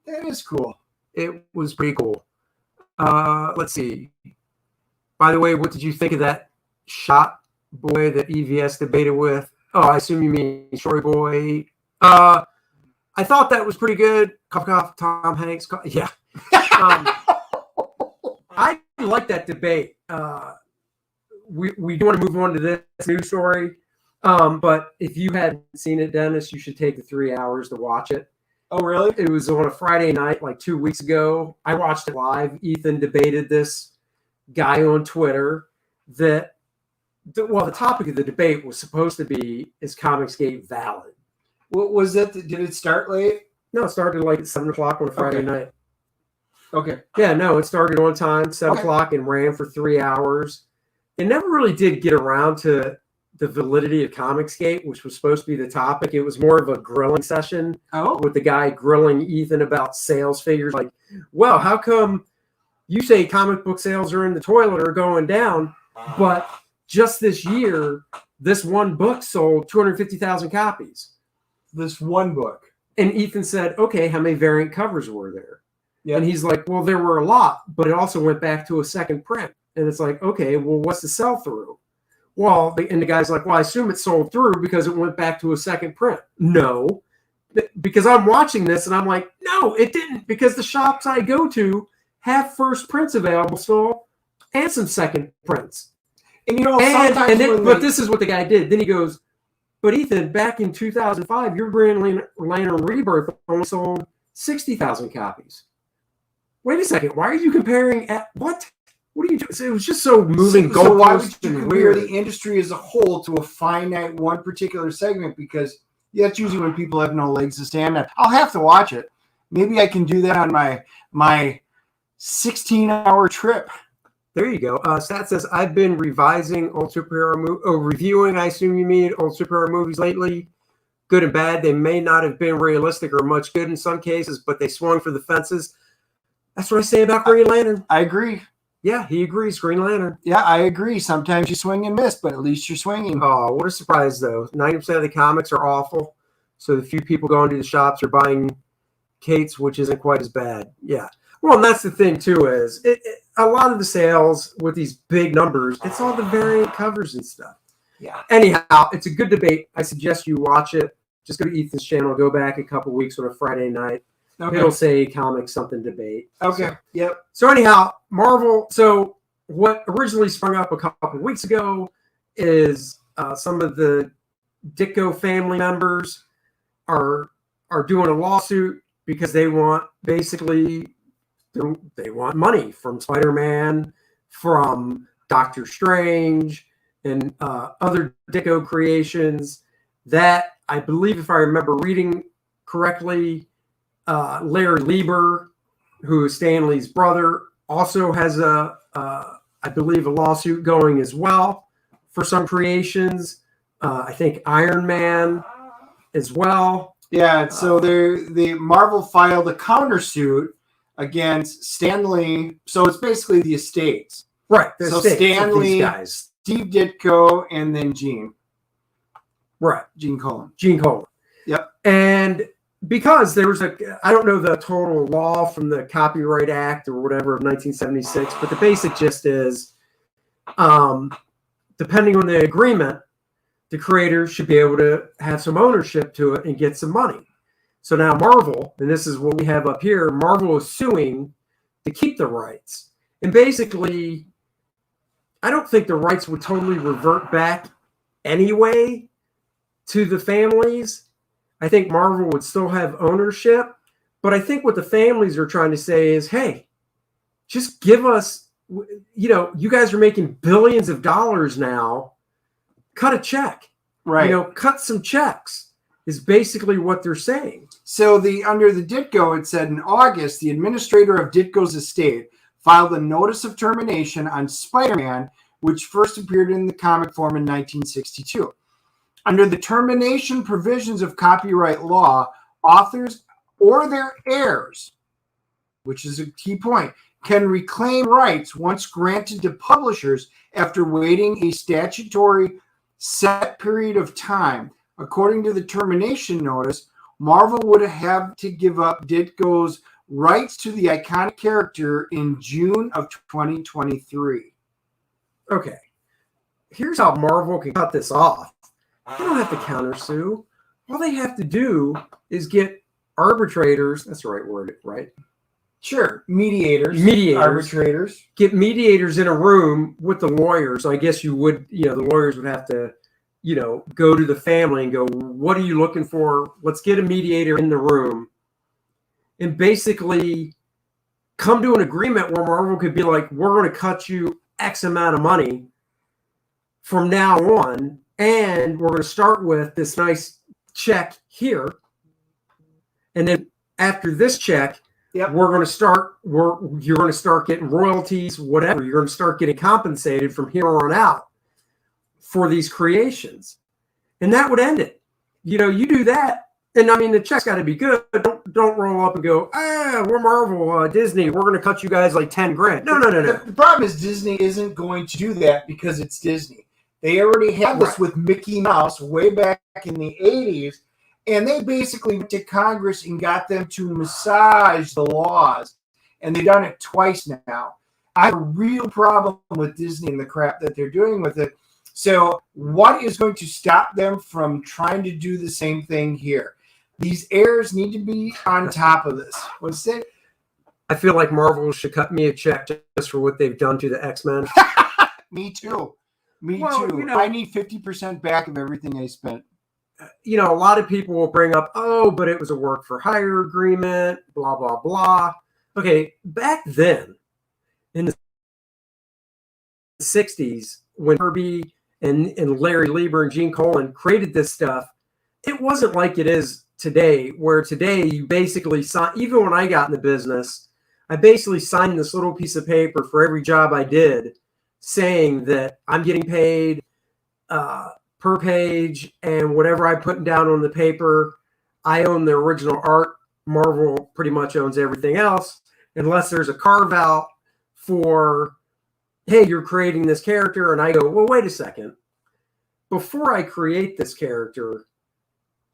That is cool. It was pretty cool. Let's see. By the way, what did you think of that shot boy that EVS debated with? Oh, I assume you mean Story Boy. I thought that was pretty good. Cough, cough, Tom Hanks. Yeah. I like that debate. We do want to move on to this news story. But if you hadn't seen it, Dennis, you should take the 3 hours to watch it. Oh, really? It was on a Friday night, like 2 weeks ago. I watched it live. Ethan debated this guy on Twitter the topic of the debate was supposed to be, is Comicsgate valid? What was it? Did it start late? No, it started like at 7 o'clock on a Friday night. Okay. Yeah, no, it started on time, 7 o'clock, and ran for 3 hours. It never really did get around to the validity of Comicsgate, which was supposed to be the topic. It was more of a grilling session with the guy grilling Ethan about sales figures. Like, well, how come you say comic book sales are in the toilet or going down, but just this year, this one book sold 250,000 copies. This one book. And Ethan said, okay, how many variant covers were there? Yeah. And he's like, well, there were a lot, but it also went back to a second print. And it's like, okay, well, what's the sell through? Well, and the guy's like, well, I assume it sold through because it went back to a second print. No, because I'm watching this and I'm like, no, it didn't, because the shops I go to have first prints available still and some second prints. And you know, but this is what the guy did. Then he goes, but Ethan, back in 2005, your Green Lantern Rebirth only sold 60,000 copies. Wait a second. Why are you comparing what? What are you doing? So it was just so moving. So why would you compare the industry as a whole to a finite one particular segment? Because that's usually when people have no legs to stand on. I'll have to watch it. Maybe I can do that on my 16-hour trip. There you go. Stat says, I've been revising old superhero reviewing, I assume you mean, old superhero movies lately. Good and bad. They may not have been realistic or much good in some cases, but they swung for the fences. That's what I say about Green Lantern. I agree. Yeah, he agrees. Green Lantern. Yeah, I agree. Sometimes you swing and miss, but at least you're swinging. Oh, what a surprise, though. 90% of the comics are awful. So the few people going to the shops are buying Kate's, which isn't quite as bad. Yeah. Well, and that's the thing, too, is a lot of the sales with these big numbers, it's all the variant covers and stuff. Yeah. Anyhow, it's a good debate. I suggest you watch it. Just go to Ethan's channel. Go back a couple weeks on a Friday night. Okay. It'll say comics something debate. Okay. So, yep. So anyhow, Marvel. So what originally sprung up a couple of weeks ago is some of the Ditko family members are doing a lawsuit because they want they want money from Spider-Man, from Doctor Strange, and other Ditko creations. That, I believe, if I remember reading correctly, Larry Lieber, who is Stanley's brother, also has I believe, a lawsuit going as well for some creations. I think Iron Man as well. Yeah, so the Marvel filed a countersuit against Stanley. So it's basically the estates. Right. So Stanley, guys. Steve Ditko, and then Gene. Right. Gene Colan. Yep. And because there was I don't know the total law from the Copyright Act or whatever of 1976, but the basic gist is, depending on the agreement, the creator should be able to have some ownership to it and get some money. So now Marvel, and this is what we have up here, Marvel is suing to keep the rights. And basically, I don't think the rights would totally revert back anyway to the families. I think Marvel would still have ownership, but I think what the families are trying to say is, hey, just give us, you guys are making billions of dollars now. Cut a check. Right. Cut some checks is basically what they're saying. So under the Ditko, it said in August, the administrator of Ditko's estate filed a notice of termination on Spider-Man, which first appeared in the comic form in 1962. Under the termination provisions of copyright law, authors or their heirs, which is a key point, can reclaim rights once granted to publishers after waiting a statutory set period of time. According to the termination notice, Marvel would have to give up Ditko's rights to the iconic character in June of 2023. Okay. Here's how Marvel can cut this off. They don't have to countersue. All they have to do is get arbitrators. That's the right word, right? Sure. Mediators. Arbitrators. Get mediators in a room with the lawyers. I guess you would, the lawyers would have to, go to the family and go, what are you looking for? Let's get a mediator in the room and basically come to an agreement where Marvel could be like, we're going to cut you X amount of money from now on. And we're going to start with this nice check here. And then after this check, you're going to start getting royalties, whatever. You're going to start getting compensated from here on out for these creations. And that would end it. You do that. And I mean, the check's got to be good. Don't roll up and go, we're Marvel, Disney. We're going to cut you guys like 10 grand. No. The problem is Disney isn't going to do that because it's Disney. They already had this with Mickey Mouse way back in the 80s. And they basically went to Congress and got them to massage the laws. And they've done it twice now. I have a real problem with Disney and the crap that they're doing with it. So what is going to stop them from trying to do the same thing here? These heirs need to be on top of this. What's it? I feel like Marvel should cut me a check just for what they've done to the X-Men. Me too. Me too. I need 50% back of everything I spent. A lot of people will bring up, but it was a work for hire agreement, blah, blah, blah. Okay, back then in the 60s, when Kirby and Larry Lieber and Gene Colan created this stuff, it wasn't like it is today, where today you basically sign, even when I got in the business, I basically signed this little piece of paper for every job I did saying that I'm getting paid per page, and whatever I put down on the paper, I own the original art. Marvel pretty much owns everything else, unless there's a carve out for, hey, you're creating this character. And I go, well, wait a second. Before I create this character,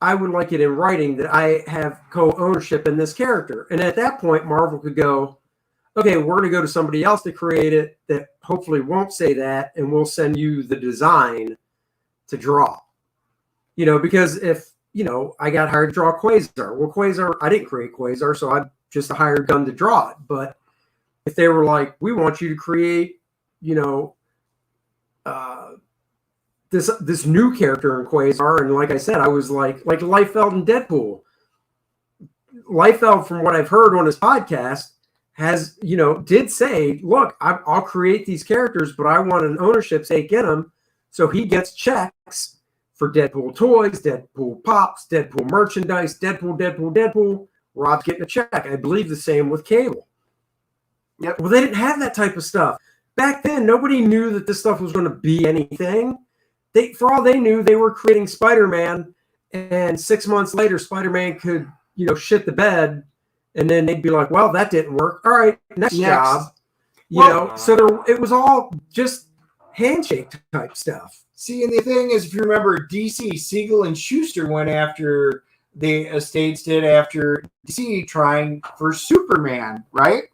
I would like it in writing that I have co-ownership in this character. And at that point, Marvel could go, okay, we're going to go to somebody else to create it that hopefully won't say that, and we'll send you the design to draw. Because if, I got hired to draw Quasar. Well, Quasar, I didn't create Quasar, so I'm just a hired gun to draw it. But if they were like, we want you to create, this new character in Quasar, and like I said, I was like Liefeld in Deadpool. Liefeld, from what I've heard on his podcast, has, did say, look, I'll create these characters, but I want an ownership stake in them. So he gets checks for Deadpool toys, Deadpool pops, Deadpool merchandise, Deadpool. Rob's getting a check. I believe the same with Cable. Yep. Well, they didn't have that type of stuff. Back then, nobody knew that this stuff was going to be anything. For all they knew, they were creating Spider-Man, and 6 months later, Spider-Man could, shit the bed, and then they'd be like, well, that didn't work. All right, next job. So it was all just handshake type stuff. See, and the thing is, if you remember, DC, Siegel and Schuster went after the estates did after DC trying for Superman, right?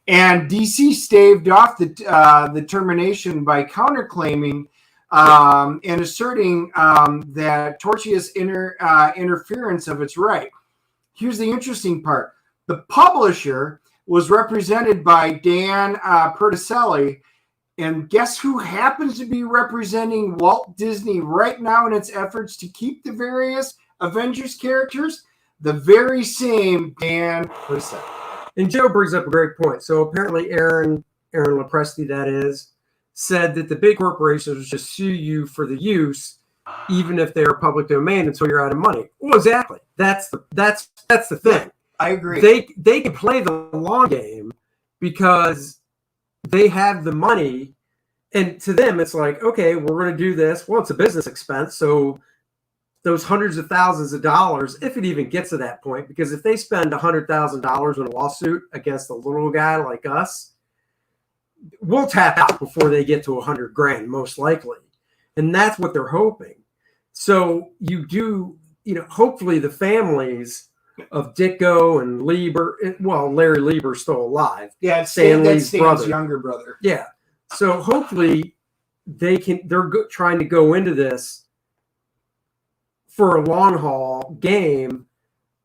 And DC staved off the termination by counterclaiming and asserting that tortious interference of its right. Here's the interesting part. The publisher was represented by Dan Perticelli, and guess who happens to be representing Walt Disney right now in its efforts to keep the various Avengers characters? The very same Dan Perticelli. And Joe brings up a great point. So apparently Aaron Lopresti, that is, said that the big corporations just sue you for the use, even if they're public domain, until you're out of money. Well, exactly. That's the thing. I agree. They can play the long game because they have the money, and to them it's like, okay, we're going to do this. Well, it's a business expense, so those hundreds of thousands of dollars, if it even gets to that point, because if they spend $100,000 in a lawsuit against a little guy like us, we'll tap out before they get to $100,000, most likely, and that's what they're hoping. So you do, hopefully the families of Ditko and Lieber, well, Larry Lieber's still alive. Yeah, Stanley's brother, younger brother. Yeah, so hopefully they're trying to go into this for a long haul game,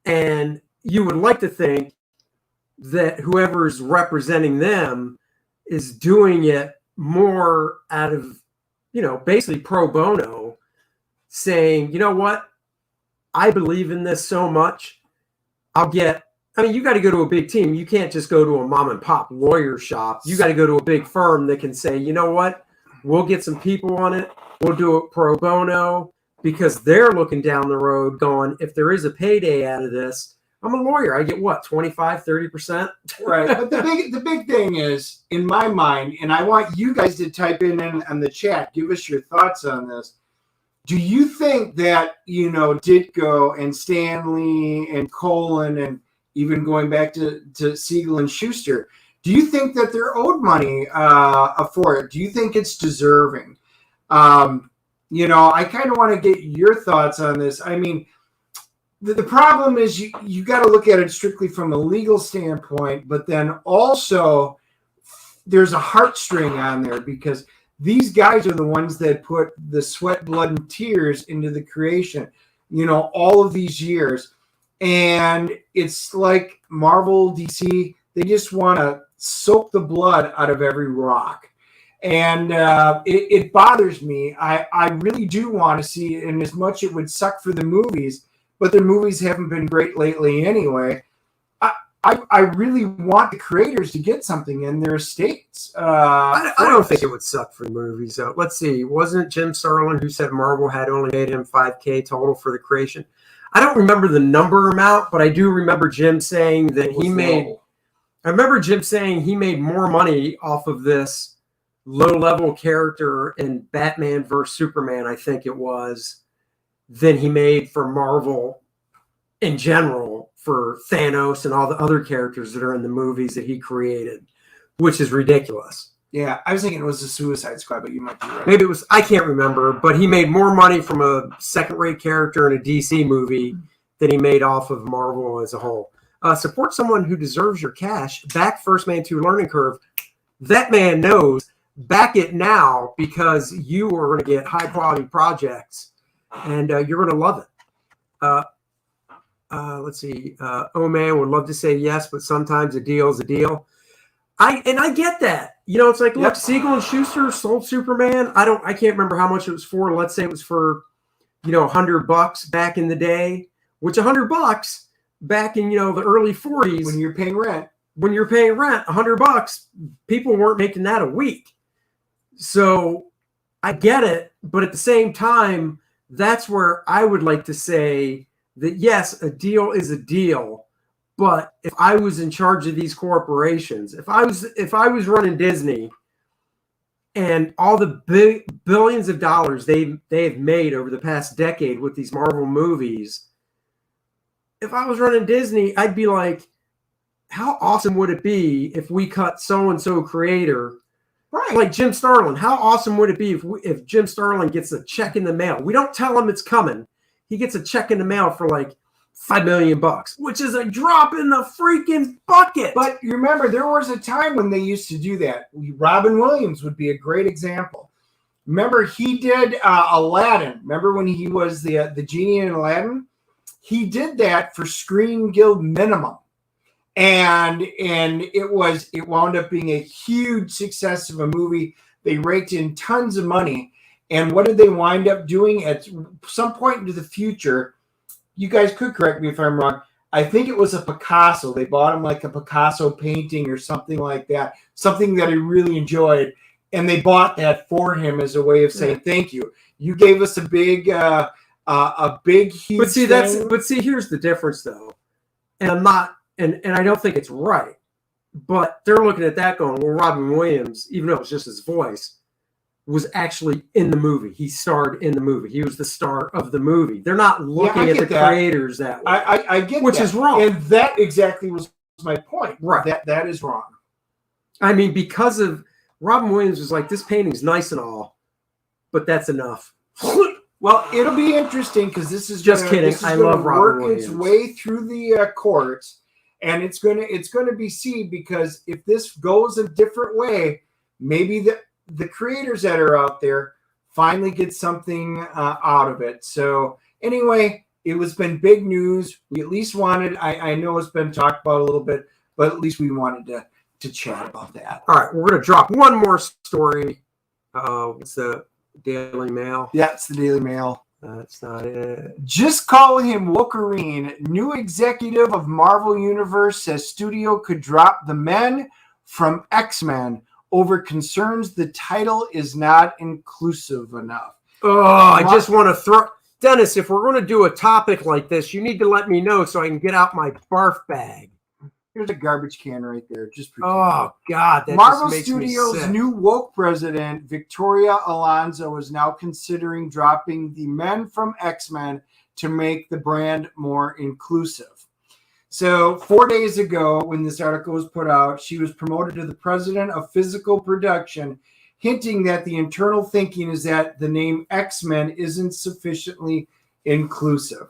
and you would like to think that whoever's representing them is doing it more out of, basically pro bono, saying, you know what, I believe in this so much. You got to go to a big team. You can't just go to a mom and pop lawyer shop. You got to go to a big firm that can say, you know what, we'll get some people on it. We'll do it pro bono, because they're looking down the road going, if there is a payday out of this, I'm a lawyer. I get what, 25, 30%? Right. But the big thing is, in my mind, and I want you guys to type in on the chat, give us your thoughts on this. Do you think that, Ditko and Stanley and Colin, and even going back to Siegel and Schuster, do you think that they're owed money for it? Do you think it's deserving? I kind of want to get your thoughts on this. I mean, the problem is you got to look at it strictly from a legal standpoint, but then also there's a heartstring on there, because these guys are the ones that put the sweat, blood, and tears into the creation, all of these years. And it's like Marvel, DC, they just want to soak the blood out of every rock. And it bothers me. I really do want to see it, and as much it would suck for the movies, but the movies haven't been great lately anyway. I really want the creators to get something in their estates. I don't think it would suck for the movies, though. Let's see. Wasn't it Jim Starlin who said Marvel had only paid him $5,000 total for the creation? I don't remember the number amount, but I do remember Jim saying that he made low. I remember Jim saying he made more money off of this low-level character in Batman vs. Superman, I think it was, than he made for Marvel in general, for Thanos and all the other characters that are in the movies that he created, which is ridiculous. Yeah, I was thinking it was the Suicide Squad, but you might be right. Maybe it was, I can't remember, but he made more money from a second-rate character in a DC movie than he made off of Marvel as a whole. Support someone who deserves your cash. Back First Man 2 Learning Curve. That man knows. Back it now, because you are going to get high-quality projects, and you're going to love it. Let's see. Oh, man, would love to say yes, but sometimes a deal is a deal. I get that. It's like, look, Siegel and Schuster sold Superman. I can't remember how much it was for. Let's say it was for, $100 back in the day, which $100 back in, the early 40s. When you're paying rent. When you're paying rent, $100, people weren't making that a week. So I get it. But at the same time, that's where I would like to say that, yes, a deal is a deal. But if I was in charge of these corporations, if I was running Disney, and all the billions of dollars they have made over the past decade with these Marvel movies, if I was running Disney, I'd be like, how awesome would it be if we cut so-and-so creator, right? Like Jim Starlin. How awesome would it be if Jim Starlin gets a check in the mail? We don't tell him it's coming. He gets a check in the mail for like $5 million, which is a drop in the freaking bucket. But you remember, there was a time when they used to do that. Robin Williams would be a great example. Remember, he did Aladdin. Remember when he was the genie in Aladdin? He did that for Screen Guild minimum, and it wound up being a huge success of a movie. They raked in tons of money, and what did they wind up doing at some point into the future? You guys could correct me if I'm wrong. I think it was a Picasso. They bought him like a Picasso painting or something like that, something that he really enjoyed. And they bought that for him as a way of saying, thank you. You gave us a big, huge But see, here's the difference though. And I'm not, and I don't think it's right, but they're looking at that going, well, Robin Williams, even though it's just his voice, was actually in the movie. He starred in the movie. He was the star of the movie. They're not looking at the creators that way. I get which is wrong. And that exactly was my point. Right. That is wrong. I mean, because of Robin Williams was like, this painting's nice and all, but that's enough. Well, it'll be interesting because this is just kidding. I love Robin Williams. Its way through the courts, and it's gonna be seen, because if this goes a different way, maybe the creators that are out there finally get something out of it. So anyway, it was been big news. We at least wanted, I know it's been talked about a little bit, but at least we wanted to chat about that. All right, we're going to drop one more story. It's the Daily Mail. Yeah, it's the Daily Mail. That's not it. Just call him Wolverine. New executive of Marvel Universe says studio could drop the men from X-Men over concerns the title is not inclusive enough. Oh, I just want to throw... Dennis, if we're going to do a topic like this, you need to let me know so I can get out my barf bag. There's a garbage can right there. Just pretend. Oh, God. That Marvel just makes Studios' me sick. new woke president, Victoria Alonso, is now considering dropping the men from X-Men to make the brand more inclusive. So 4 days ago, when this article was put out, she was promoted to the president of physical production, hinting that the internal thinking is that the name X-Men isn't sufficiently inclusive.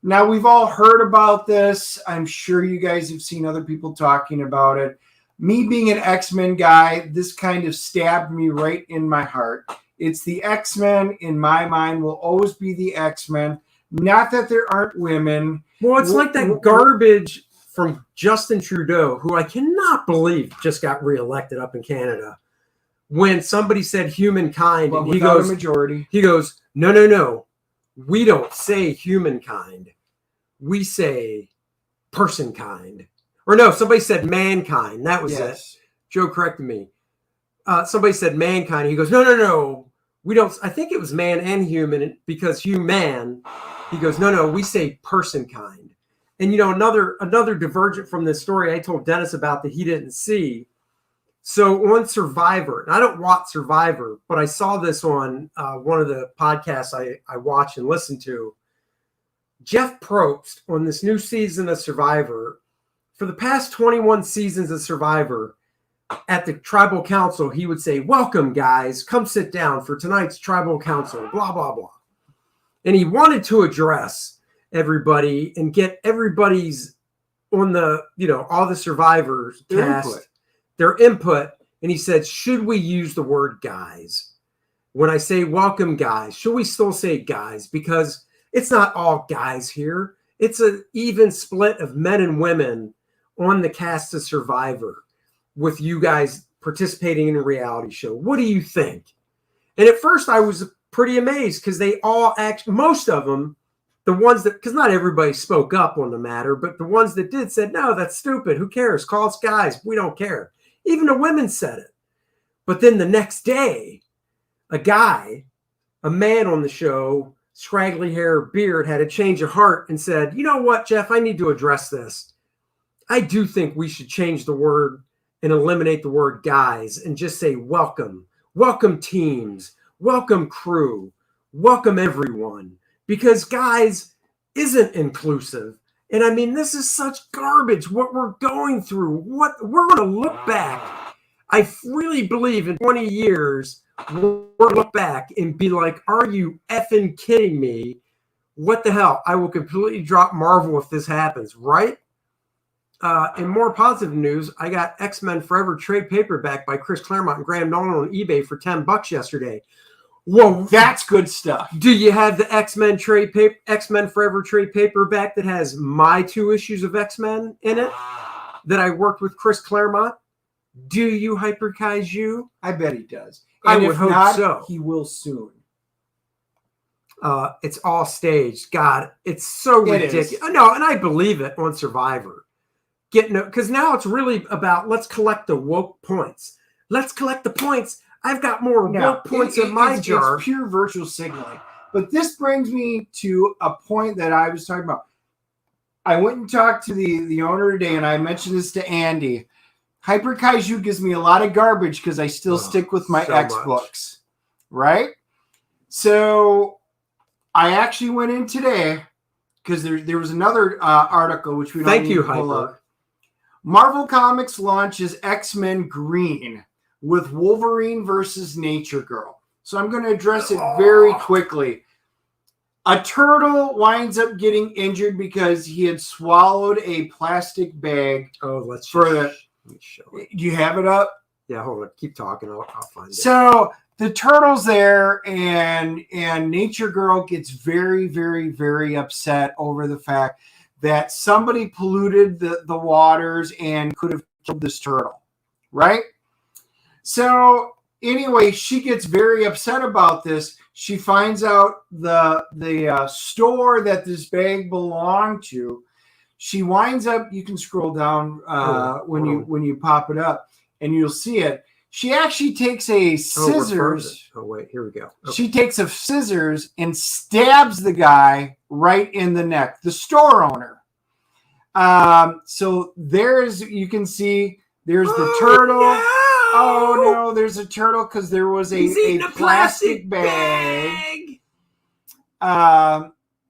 Now, we've all heard about this. I'm sure you guys have seen other people talking about it. Me being an X-Men guy, this kind of stabbed me right in my heart. It's the X-Men, in my mind, will always be the X-Men. Not that there aren't women. Well, it's like that garbage from Justin Trudeau, who I cannot believe just got reelected up in Canada. When somebody said humankind, Well, and he goes, a majority. He goes, no. We don't say humankind. We say person kind. Or no, somebody said mankind. That was it. Joe corrected me. Somebody said mankind. He goes, no. We don't. I think it was man and human because human. He goes, no. We say person kind. And another divergent from this story I told Dennis about that he didn't see. So on Survivor, and I don't watch Survivor, but I saw this on one of the podcasts I watch and listen to. Jeff Probst on this new season of Survivor, for the past 21 seasons of Survivor, at the tribal council, he would say, welcome, guys. Come sit down for tonight's tribal council, blah, blah, blah. And he wanted to address everybody and get everybody's on the, all the survivors cast, their input. And he said, should we use the word guys? When I say welcome, guys, should we still say guys? Because it's not all guys here. It's an even split of men and women on the cast of Survivor with you guys participating in a reality show. What do you think? And at first I was pretty amazed because they all most of them, the ones that, because not everybody spoke up on the matter, but the ones that did said, no, that's stupid. Who cares? Call us guys. We don't care. Even the women said it. But then the next day, a man on the show, scraggly hair, beard, had a change of heart and said, you know what, Jeff, I need to address this. I do think we should change the word and eliminate the word guys and just say welcome. Welcome teams. Welcome crew. Welcome everyone. Because guys isn't inclusive. And I mean, this is such garbage, what we're going through. What we're going to look back. I really believe in 20 years, we'll look back and be like, are you effing kidding me? What the hell? I will completely drop Marvel if this happens, right? In more positive news, I got X-Men Forever trade paperback by Chris Claremont and Graham Nolan on eBay for $10 yesterday. Whoa, that's good stuff. Do you have the X-Men Forever trade paperback that has my 2 issues of X-Men in it that I worked with Chris Claremont? Do you, Hyper Kaiju? I bet he does. I And would if hope not, so. He will soon. It's all staged. God, it's so ridiculous. No, and I believe it on Survivor. Because now it's really about let's collect the woke points. Let's collect the points. I've got more woke points in my jar. It's pure virtual signaling. But this brings me to a point that I was talking about. I went and talked to the owner today, and I mentioned this to Andy. Hyper Kaiju gives me a lot of garbage because I still stick with my X books, right? So I actually went in today because there was another article which we don't need to pull up. Marvel Comics launches X-Men Green with Wolverine versus Nature Girl. So I'm going to address it very quickly. A turtle winds up getting injured because he had swallowed a plastic bag. Let me show it. Do you have it up? Yeah, hold on. Keep talking. I'll find it. So the turtle's there, and Nature Girl gets very, very, very upset over the fact that somebody polluted the waters and could have killed this turtle, right? So anyway, she gets very upset about this. She finds out the store that this bag belonged to. She winds up, you can scroll down when you pop it up and you'll see it. She actually takes a scissors. Oh, wait, here we go. Okay. She takes a scissors and stabs the guy right in the neck, the store owner. So you can see there's the turtle. No! Oh no, there's a turtle because there was a plastic bag.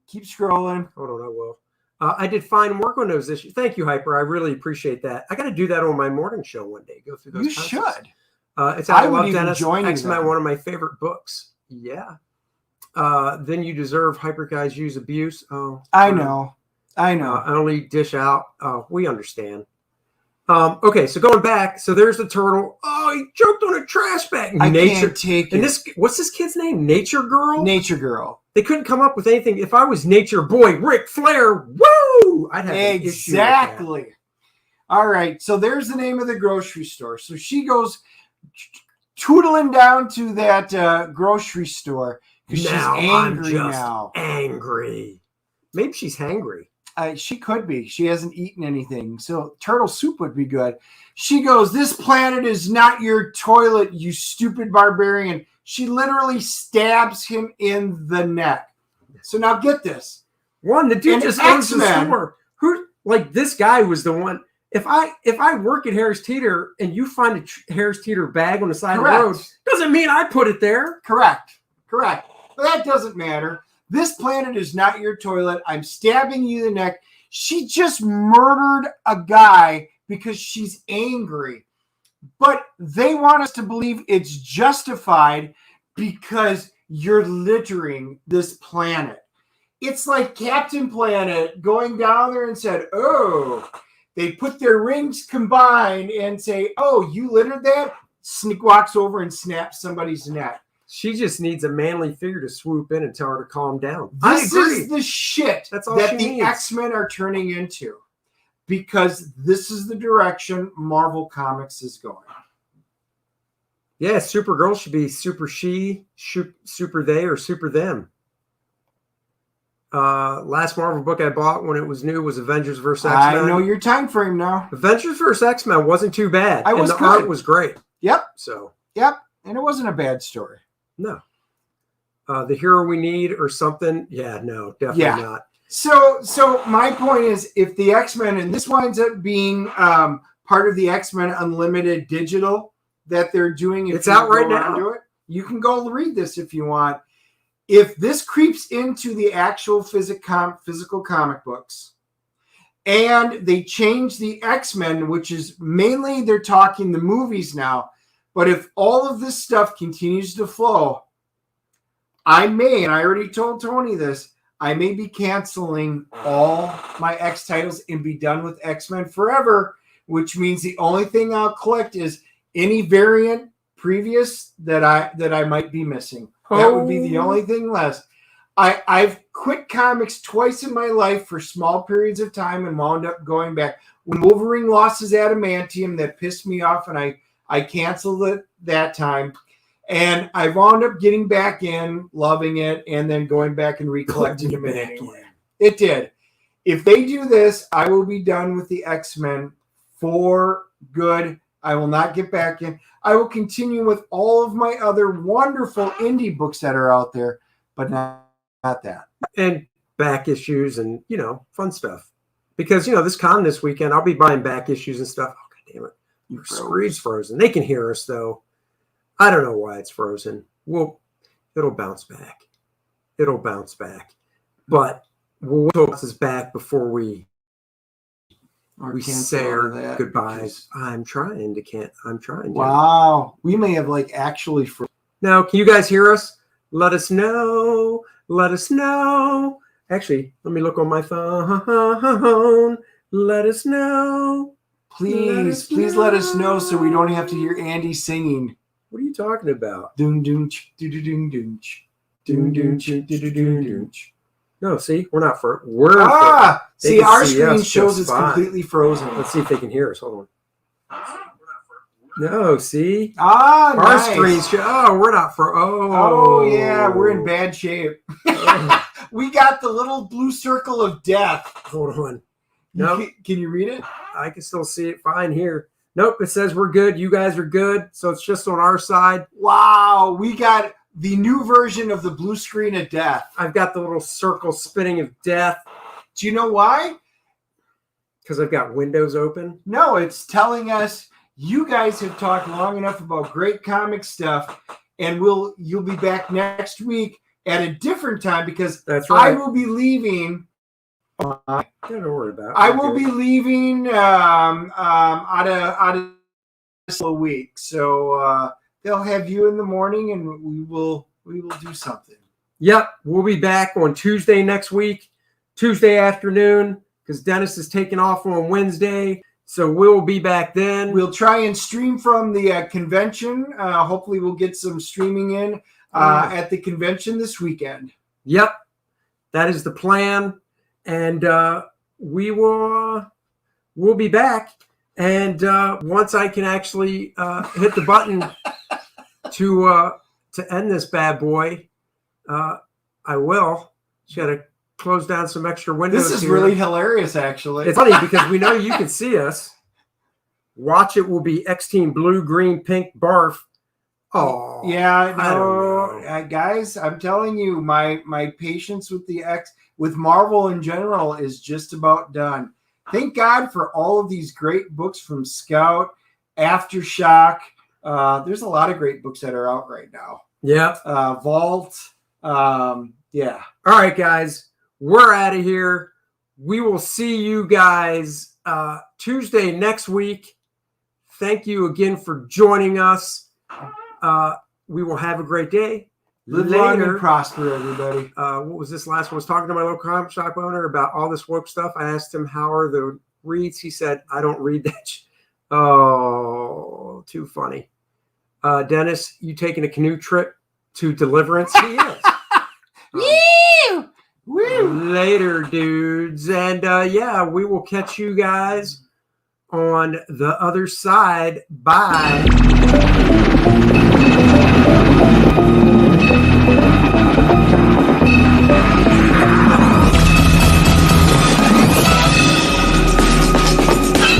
Keep scrolling. Hold on, I will. I did fine work on those issues. Thank you, Hyper. I really appreciate that. I got to do that on my morning show one day. Go through those. You should. It's I Love Dennis. X-Men, one of my favorite books. Yeah. Then You Deserve Hyper Guys Use Abuse. Oh, I know. I only dish out. We understand. Okay, so going back, so there's the turtle. Oh, he choked on a trash bag. I can't take it. And what's this kid's name? Nature Girl? Nature Girl. They couldn't come up with anything. If I was Nature Boy Ric Flair, woo! I'd have an issue with that. Exactly. All right, so there's the name of the grocery store. So she goes tootling down to that grocery store because she's angry now. Angry. Maybe she's hangry. She could be. She hasn't eaten anything. So turtle soup would be good. She goes, "This planet is not your toilet, you stupid barbarian." She literally stabs him in the neck. So now get this. One, the dude just owns the store. Who, like, this guy was the one. If I work at Harris Teeter and you find a Harris Teeter bag on the side of the road, doesn't mean I put it there. Correct. But that doesn't matter. This planet is not your toilet. I'm stabbing you in the neck. She just murdered a guy because she's angry. But they want us to believe it's justified because you're littering this planet. It's like Captain Planet going down there and said, "Oh," they put their rings combined and say, "Oh, you littered that?" Sneak walks over and snaps somebody's neck. She just needs a manly figure to swoop in and tell her to calm down. This is the shit that the X-Men are turning into because this is the direction Marvel Comics is going. Yeah, Supergirl should be super she, super they, or super them. Last Marvel book I bought when it was new was Avengers vs. X-Men. I know your time frame now. Avengers vs. X-Men wasn't too bad. And the art was great. Yep. Yep. And it wasn't a bad story. No. The Hero We Need or something. Yeah, no, definitely not. So my point is, if the X-Men, and this winds up being part of the X-Men Unlimited digital that they're doing. It's out right now. You can go read this if you want. If this creeps into the actual physical comic books and they change the X-Men, which is mainly they're talking the movies now, but if all of this stuff continues to flow, I may, and I already told Tony this, I may be canceling all my X titles and be done with X-Men forever, which means the only thing I'll collect is any variant previous that I might be missing. That would be the only thing left. I've quit comics twice in my life for small periods of time and wound up going back. When Wolverine lost his adamantium, that pissed me off, and I canceled it that time. And I wound up getting back in, loving it, and then going back and recollecting them anyway. It did. If they do this, I will be done with the X-Men for good. I will not get back in. I will continue with all of my other wonderful indie books that are out there, but not that. And back issues and, fun stuff. Because, this con this weekend, I'll be buying back issues and stuff. Oh, God damn it. Your screen's frozen. They can hear us, though. I don't know why it's frozen. Well, it'll bounce back. But we'll hope this is back before we say our goodbyes. I'm trying to. Wow. We may have actually. Now, can you guys hear us? Let us know. Actually, let me look on my phone. Let us know. Please let us know so we don't have to hear Andy singing. What are you talking about? Doom doom doom doom doom doom doom doom. No, see, we're not for. See, our screen shows it's completely frozen. Let's see if they can hear us. Hold on. No, see? Our nice. Screens show. Oh, we're not for. Oh, yeah, we're in bad shape. We got the little blue circle of death. Hold on. No, can you read it? I can still see it fine here. Nope, it says we're good. You guys are good. So it's just on our side. Wow, we got the new version of the blue screen of death. I've got the little circle spinning of death. Do you know why? Because I've got windows open. No, it's telling us you guys have talked long enough about great comic stuff, and you'll be back next week at a different time because that's right. I will be leaving. Don't worry about it. I will be leaving out of a week, so they'll have you in the morning, and we will do something. Yep, we'll be back on Tuesday next week, Tuesday afternoon, because Dennis is taking off on Wednesday. So we'll be back then. We'll try and stream from the convention. Hopefully, we'll get some streaming in at the convention this weekend. Yep, that is the plan. And we'll be back. And once I can actually hit the button to end this bad boy, I will. Just got to close down some extra windows. This is really hilarious, actually. It's funny because we know you can see us. Watch it will be X Team blue, green, pink, barf. Oh, yeah, no, guys, I'm telling you, my patience with Marvel in general is just about done. Thank God for all of these great books from Scout, Aftershock. There's a lot of great books that are out right now. Yeah. Vault. Yeah. All right, guys, we're out of here. We will see you guys Tuesday next week. Thank you again for joining us. We will have a great day. Live long and prosper, everybody. What was this last one? I was talking to my local comic shop owner about all this woke stuff. I asked him, how are the reads? He said, I don't read that. Oh, too funny. Dennis, you taking a canoe trip to Deliverance? He is. Later, dudes. And yeah, we will catch you guys on the other side. Bye.